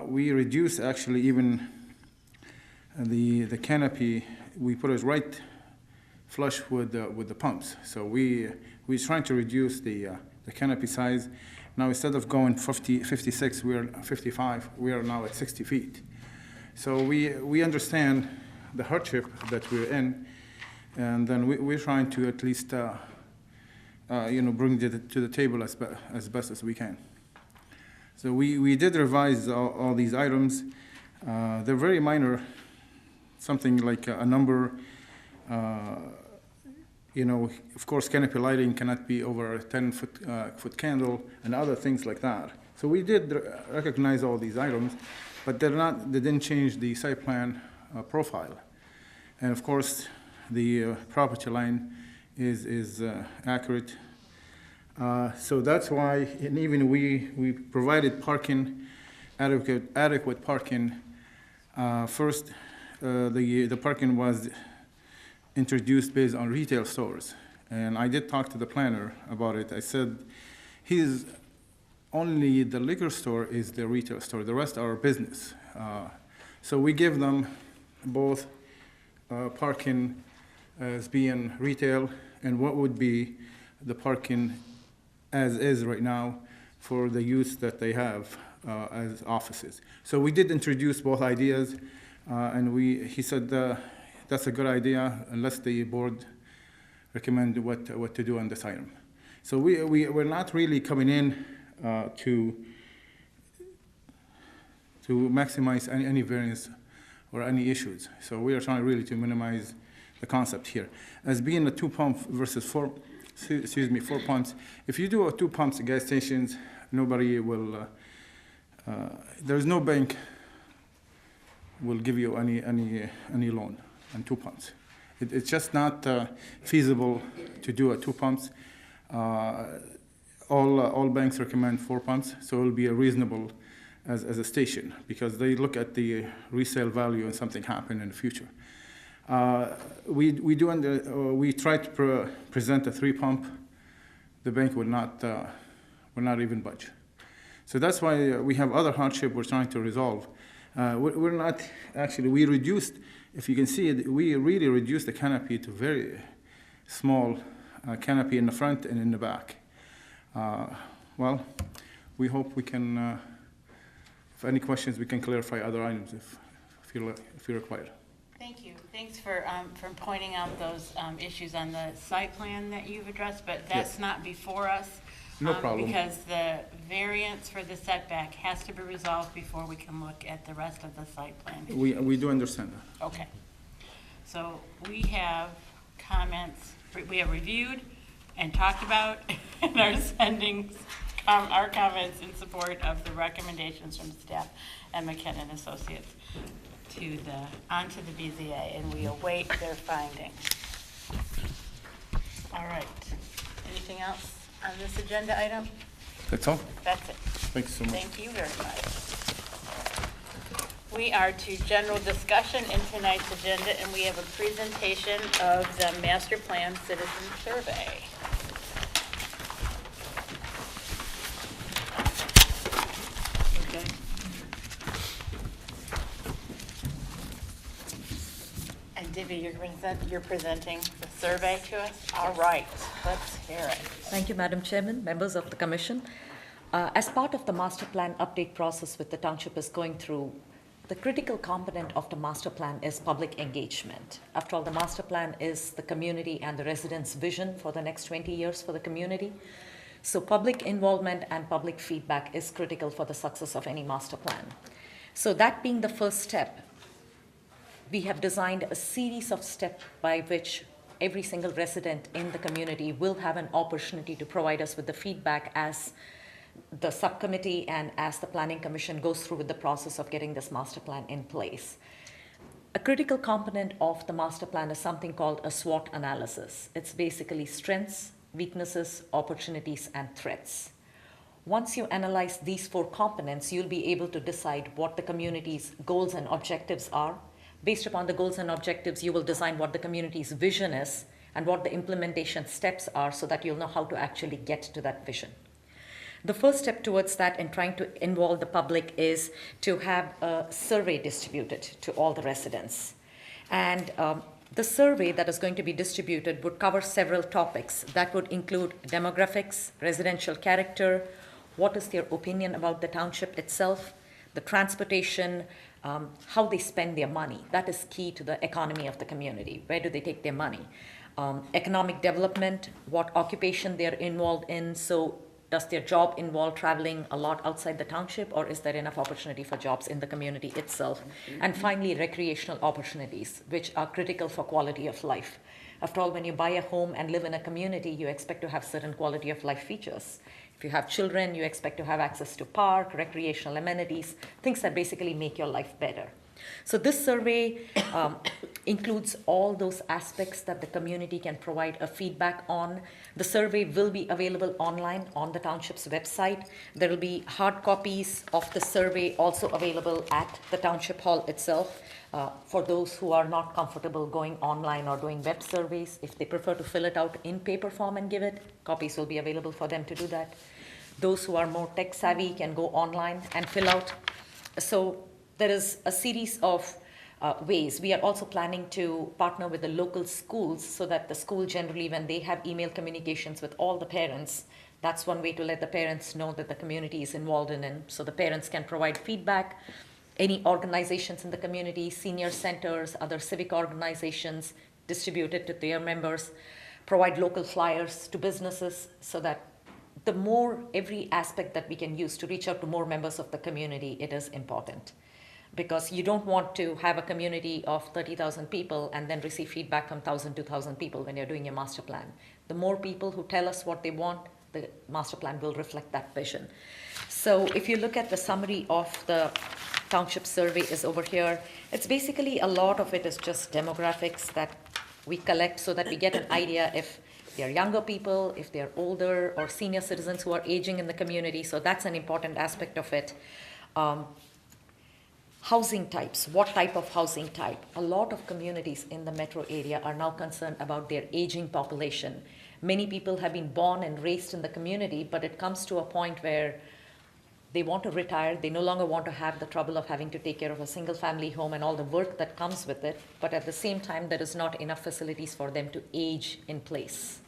S11: We reduce actually even the canopy, we put it right flush with the pumps. So we're trying to reduce the canopy size. Now instead of going 56, we're 55, we are now at 60 feet. So we understand the hardship that we're in, and then we're trying to at least bring it to the table as best as we can. So we did revise all these items. They're very minor, something like a number. Of course, canopy lighting cannot be over a 10-foot candle and other things like that. So we did recognize all these items, but they didn't change the site plan profile. And of course, the property line is accurate. So that's why, and even we provided parking, adequate parking. First, the parking was introduced based on retail stores. And I did talk to the planner about it. I said, only the liquor store is the retail store. The rest are business. So we give them both parking as being retail and what would be the parking as is right now for the use that they have as offices. So we did introduce both ideas, and he said that's a good idea unless the board recommend what to do on this item. So we're not really coming in to maximize any variance or any issues. So we are trying really to minimize the concept here. As being a 2-pump versus 4 pumps, if you do a 2 pumps at gas stations, nobody will, there's no bank will give you any loan on 2 pumps. It's just not feasible to do a 2 pumps. All banks recommend 4 pumps, so it'll be a reasonable as a station because they look at the resale value and something happen in the future. We try to present a 3-pump. The bank will not even budge. So that's why we have other hardship we're trying to resolve. We're not actually, we reduced, if you can see it, we really reduced the canopy to very small canopy in the front and in the back. Well, we hope we can, if any questions, we can clarify other items if you require.
S1: Thank you. Thanks for pointing out those issues on the site plan that you've addressed, but that's
S11: Yes.
S1: not before us.
S11: No problem.
S1: Because the variance for the setback has to be resolved before we can look at the rest of the site plan.
S11: We do understand that.
S1: Okay. So we have comments, we have reviewed and talked about and are sending our comments in support of the recommendations from staff and McKinnon Associates onto the BZA, and we await their findings. All right. Anything else on this agenda item?
S11: That's all.
S1: That's it.
S11: Thanks so much.
S1: Thank you very much. We are to general discussion in tonight's agenda, and we have a presentation of the Master Plan Citizen Survey. Okay. And Divya, you're presenting the survey to us? All right, let's hear it.
S12: Thank you, Madam Chairman, members of the Commission. As part of the master plan update process which the township is going through, the critical component of the master plan is public engagement. After all, the master plan is the community and the residents' vision for the next 20 years for the community. So public involvement and public feedback is critical for the success of any master plan. So that being the first step, we have designed a series of steps by which every single resident in the community will have an opportunity to provide us with the feedback as the subcommittee and as the Planning Commission goes through with the process of getting this master plan in place. A critical component of the master plan is something called a SWOT analysis. It's basically strengths, weaknesses, opportunities, and threats. Once you analyze these 4 components, you'll be able to decide what the community's goals and objectives are. Based upon the goals and objectives, you will design what the community's vision is and what the implementation steps are so that you'll know how to actually get to that vision. The first step towards that in trying to involve the public is to have a survey distributed to all the residents. And the survey that is going to be distributed would cover several topics. That would include demographics, residential character, what is their opinion about the township itself, the transportation, how they spend their money. That is key to the economy of the community. Where do they take their money? Economic development, what occupation they're involved in. So does their job involve traveling a lot outside the township, or is there enough opportunity for jobs in the community itself? And finally, recreational opportunities, which are critical for quality of life. After all, when you buy a home and live in a community, you expect to have certain quality of life features. If you have children, you expect to have access to park, recreational amenities, things that basically make your life better. So this survey includes all those aspects that the community can provide a feedback on. The survey will be available online on the township's website. There will be hard copies of the survey also available at the township hall itself. For those who are not comfortable going online or doing web surveys, if they prefer to fill it out in paper form and give it, copies will be available for them to do that. Those who are more tech savvy can go online and fill out. So there is a series of ways. We are also planning to partner with the local schools so that the school generally, when they have email communications with all the parents, that's one way to let the parents know that the community is involved in it, so the parents can provide feedback. Any organizations in the community, senior centers, other civic organizations, distribute it to their members, provide local flyers to businesses, so that the more every aspect that we can use to reach out to more members of the community, it is important. Because you don't want to have a community of 30,000 people and then receive feedback from 1,000, 2,000 people when you're doing your master plan. The more people who tell us what they want, the master plan will reflect that vision. So if you look at the summary of the township survey is over here, it's basically a lot of it is just demographics that we collect so that we get an idea if they're younger people, if they're older, or senior citizens who are aging in the community. So that's an important aspect of it. Housing types, what type of housing type? A lot of communities in the metro area are now concerned about their aging population. Many people have been born and raised in the community, but it comes to a point where they want to retire. They no longer want to have the trouble of having to take care of a single family home and all the work that comes with it. But at the same time, there is not enough facilities for them to age in place.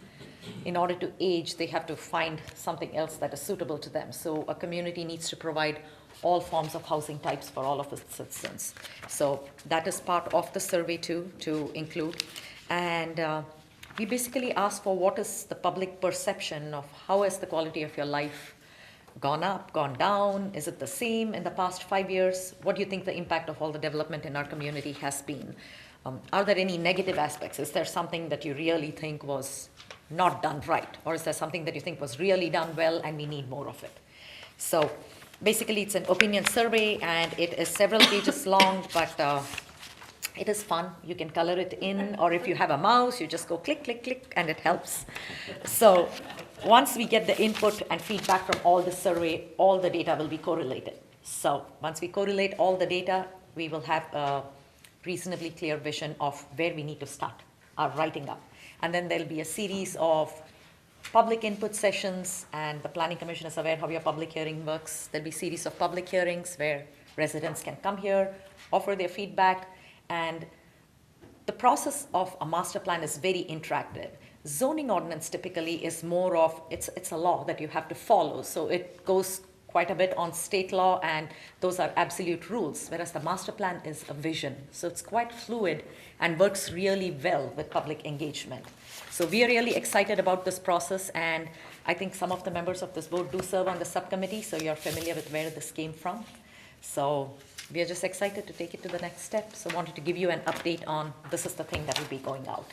S12: In order to age, they have to find something else that is suitable to them. So a community needs to provide all forms of housing types for all of its citizens. So that is part of the survey too, to include. And we basically ask for what is the public perception of how has the quality of your life gone up, gone down? Is it the same in the past 5 years? What do you think the impact of all the development in our community has been? Are there any negative aspects? Is there something that you really think was not done right? Or is there something that you think was really done well and we need more of it? So basically, it's an opinion survey, and it is several pages long, but it is fun. You can color it in, or if you have a mouse, you just go click, click, click, and it helps. So once we get the input and feedback from all the survey, all the data will be correlated. So once we correlate all the data, we will have a reasonably clear vision of where we need to start our writing up. And then there'll be a series of public input sessions, and the Planning Commission is aware how your public hearing works. There'll be a series of public hearings where residents can come here, offer their feedback, and the process of a master plan is very interactive. Zoning ordinance typically is more of, it's a law that you have to follow, so it goes quite a bit on state law, and those are absolute rules, whereas the master plan is a vision. So it's quite fluid and works really well with public engagement. So we are really excited about this process, and I think some of the members of this board do serve on the subcommittee, so you're familiar with where this came from. So we are just excited to take it to the next step. So wanted to give you an update on this is the thing that will be going out.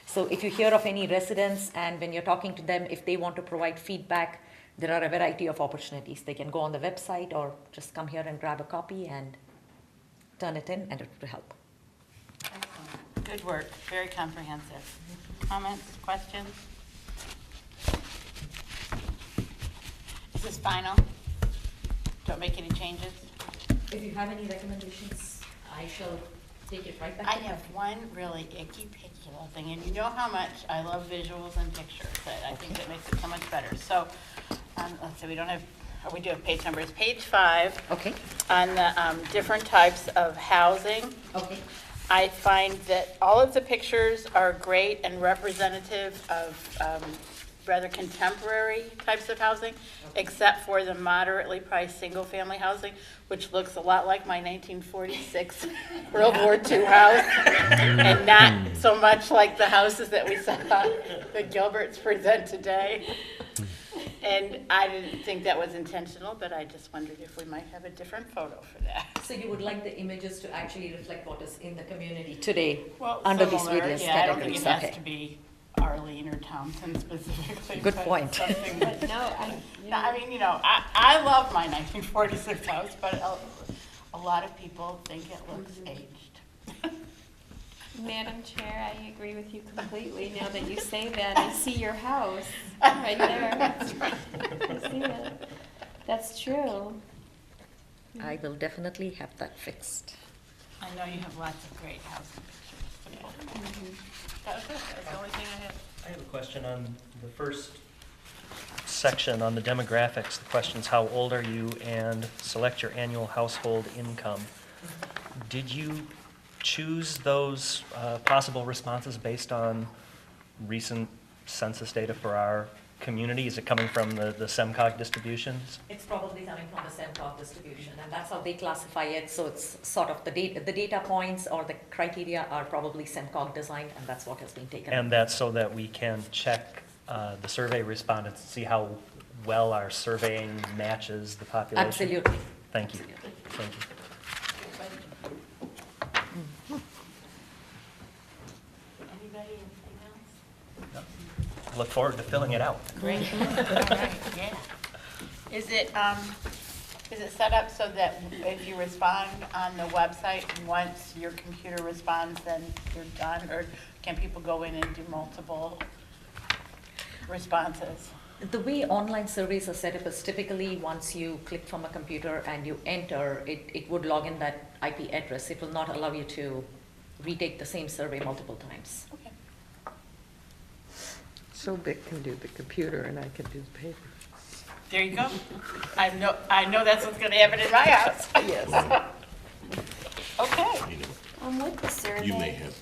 S12: So if you hear of any residents, and when you're talking to them, if they want to provide feedback, there are a variety of opportunities. They can go on the website or just come here and grab a copy and turn it in, and it will help.
S1: Excellent. Good work. Very comprehensive. Comments, questions? Is this final? Don't make any changes?
S12: If you have any recommendations, I shall take it right back.
S1: I have one really icky, picky little thing, and you know how much I love visuals and pictures. I think that makes it so much better. So let's see, we don't have we do have page numbers, page 5,
S12: Okay,
S1: on the different types of housing.
S12: okay.
S1: I find that all of the pictures are great and representative of rather contemporary types of housing, except for the moderately priced single-family housing, which looks a lot like my 1946 World War II house, and not so much like the houses that we saw that Gilbert's present today. And I didn't think that was intentional, but I just wondered if we might have a different photo for that.
S12: So you would like the images to actually reflect what is in the community today
S1: Well,
S12: under these
S1: similar,
S12: various
S1: yeah, I don't think
S12: categories?
S1: it has
S12: Okay.
S1: to be Arlene or Townsend specifically.
S12: Good
S1: but
S12: point.
S1: something that-
S13: No,
S1: I mean, I love my 1946 house, but a lot of people think it looks aged.
S14: Madam Chair, I agree with you completely. Now that you say that, I see your house right there. I see it. That's true.
S12: I will definitely have that fixed.
S1: I know you have lots of great housing pictures. That was it, that's the only thing I had.
S7: I have a question on the first section on the demographics. The question is, how old are you, and select your annual household income. Did you choose those possible responses based on recent census data for our community? Is it coming from the SEMCOG distributions?
S12: It's probably coming from the SEMCOG distribution, and that's how they classify it. So it's sort of the data points or the criteria are probably SEMCOG designed, and that's what has been taken.
S7: And that's so that we can check the survey respondents, see how well our surveying matches the population?
S12: Absolutely.
S7: Thank you. Thank you.
S1: Anybody, anything else?
S7: Look forward to filling it out.
S1: Great. All right, yeah. Is it set up so that if you respond on the website, once your computer responds, then you're done? Or can people go in and do multiple responses?
S12: The way online surveys are set up is typically once you click from a computer and you enter, it would log in that IP address. It will not allow you to retake the same survey multiple times.
S1: Okay.
S2: So Vic can do the computer and I can do the paper.
S1: There you go. I know that's what's gonna happen in my house.
S2: Yes.
S1: Okay.
S4: You know,
S14: With the survey.
S4: you may have,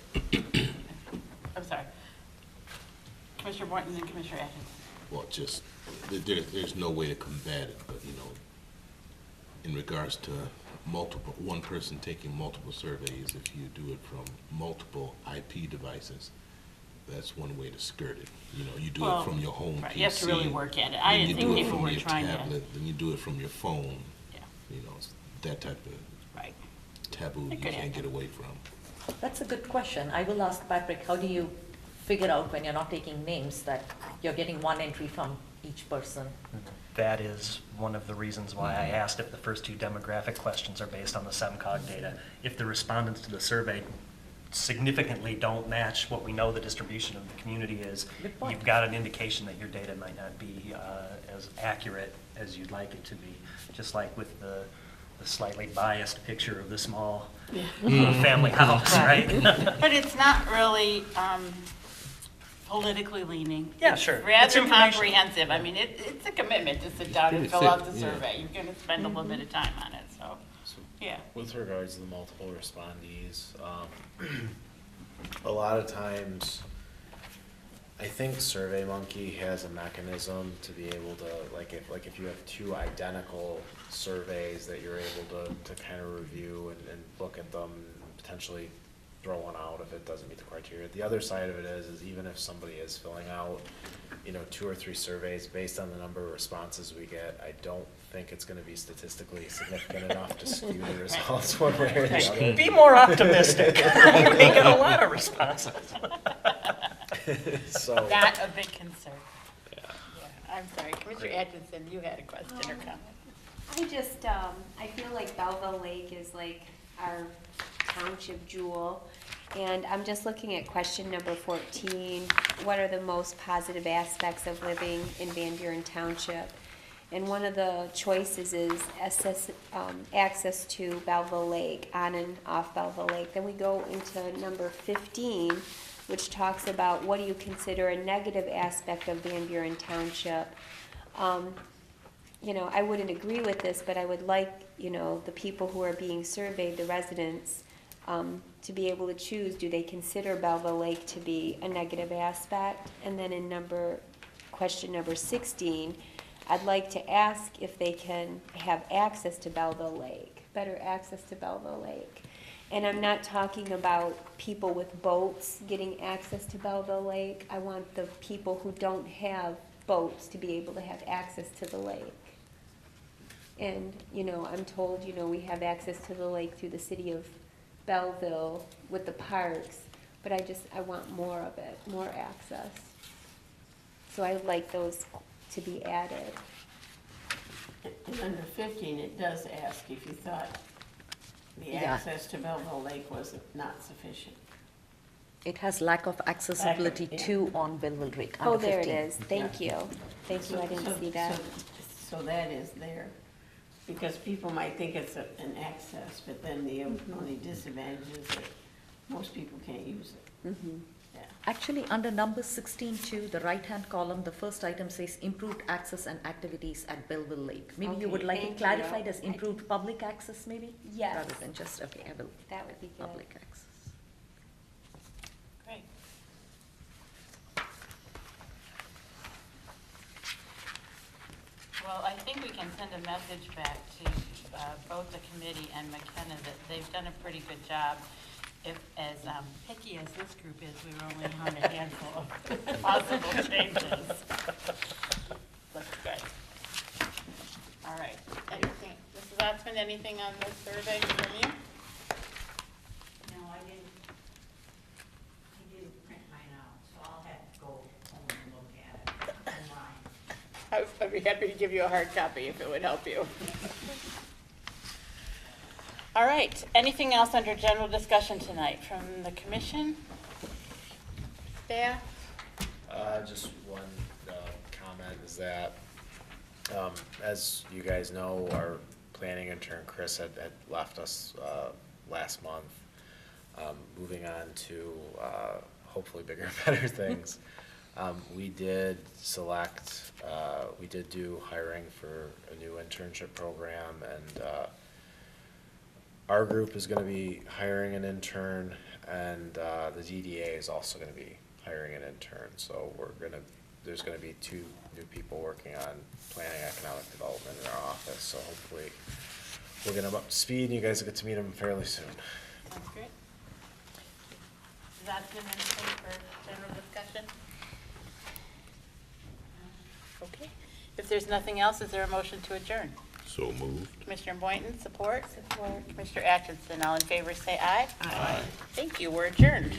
S1: I'm sorry. Commissioner Morton and Commissioner Atkins.
S4: well, just, there's no way to combat it, but, you know, in regards to one person taking multiple surveys, if you do it from multiple IP devices, that's one way to skirt it. You know, you do
S1: Well,
S4: it from your home
S1: right,
S4: PC.
S1: you have to really work at it. I
S4: then
S1: didn't
S4: you
S1: think
S4: do it
S1: people
S4: from
S1: were
S4: your
S1: trying to-
S4: tablet, then you do it from your phone.
S1: Yeah.
S4: You know, that type of
S1: Right.
S4: taboo
S1: It
S4: you
S1: could
S4: can't
S1: happen.
S4: get away from.
S12: That's a good question. I will ask Patrick, how do you figure out when you're not taking names that you're getting one entry from each person?
S7: That is one of the reasons why I asked if the first two demographic questions are based on the SEMCOG data. If the respondents to the survey significantly don't match what we know the distribution of the community is,
S12: Good point.
S7: you've got an indication that your data might not be as accurate as you'd like it to be. Just like with the slightly biased picture of the small family house, right?
S1: But it's not really politically leaning.
S7: Yeah,
S1: It's
S7: sure. It's
S1: rather
S7: information.
S1: comprehensive. I mean, it's a commitment to sit down and
S4: It's
S1: fill out the
S4: thick, yeah.
S1: survey. You're gonna spend a little bit of time on it, so, yeah.
S3: With regards to the multiple respondees, a lot of times, I think SurveyMonkey has a mechanism to be able to, like if you have two identical surveys that you're able to kind of review and look at them, and potentially throw one out if it doesn't meet the criteria. The other side of it is even if somebody is filling out, 2 or 3 surveys based on the number of responses we get, I don't think it's gonna be statistically significant enough to skew the results one way or the other.
S7: Be more optimistic. You may get a lot of responses.
S3: So,
S1: Not a big concern. Yeah, I'm sorry, Commissioner Atkinson, you had a question or comment?
S14: I just, I feel like Belleville Lake is like our township jewel. And I'm just looking at question number 14. What are the most positive aspects of living in Van Buren Township? And one of the choices is access to Belleville Lake, on and off Belleville Lake. Then we go into number 15, which talks about what do you consider a negative aspect of Van Buren Township. you know, I wouldn't agree with this, but I would like, you know, the people who are being surveyed, the residents, to be able to choose, do they consider Belleville Lake to be a negative aspect? And then in question number 16, I'd like to ask if they can have access to Belleville Lake, better access to Belleville Lake. And I'm not talking about people with boats getting access to Belleville Lake. I want the people who don't have boats to be able to have access to the lake. And, you know, I'm told, you know, we have access to the lake through the city of Belleville with the parks, but I want more of it, more access. So I'd like those to be added.
S13: And under 15, it does ask if you thought the
S12: Yeah.
S13: access to Belleville Lake was not sufficient.
S12: It has lack of accessibility
S13: Lack of- yeah.
S12: to on Belleville Lake,
S14: Oh,
S12: under
S14: there it
S12: 15.
S14: is. Thank you. Thank you, I didn't see that.
S13: So that is there, because people might think it's an access, but then the only disadvantage is that most people can't use it.
S14: Mhm.
S13: Yeah.
S12: Actually, under number 16 the right-hand column, the first item says improved access and activities at Belleville Lake. Maybe you would
S14: Okay,
S12: like
S14: thank
S12: it
S14: you.
S12: clarified as improved public access, maybe?
S14: Yes.
S12: Rather than just, okay, I will,
S14: That would be good.
S12: public access.
S1: Great. Well, I think we can send a message back to both the committee and McKenna that they've done a pretty good job. If, as picky as this group is, we were only on a handful of possible changes. Looks good. All right. Anything, Mrs. Otzman, anything on this survey from you?
S15: No, I didn't print mine out, so I'll have to go home and look at it online.
S1: I'd be happy to give you a hard copy if it would help you. All right, anything else under general discussion tonight from the commission? Staff?
S3: Just one comment is that, as you guys know, our planning intern Chris had left us last month, moving on to hopefully bigger and better things. We did do hiring for a new internship program, and our group is going to be hiring an intern, and the DDA is also going to be hiring an intern. So there's going to be 2 new people working on planning economic development in our office. So hopefully we'll get them up to speed, and you guys will get to meet them fairly soon.
S1: Sounds great. Does that do anything for general discussion? Okay. If there's nothing else, is there a motion to adjourn?
S4: So moved.
S1: Commissioner Boynton, support? Support. Commissioner Atkinson, all in favor, say aye. Aye. Thank you, we're adjourned.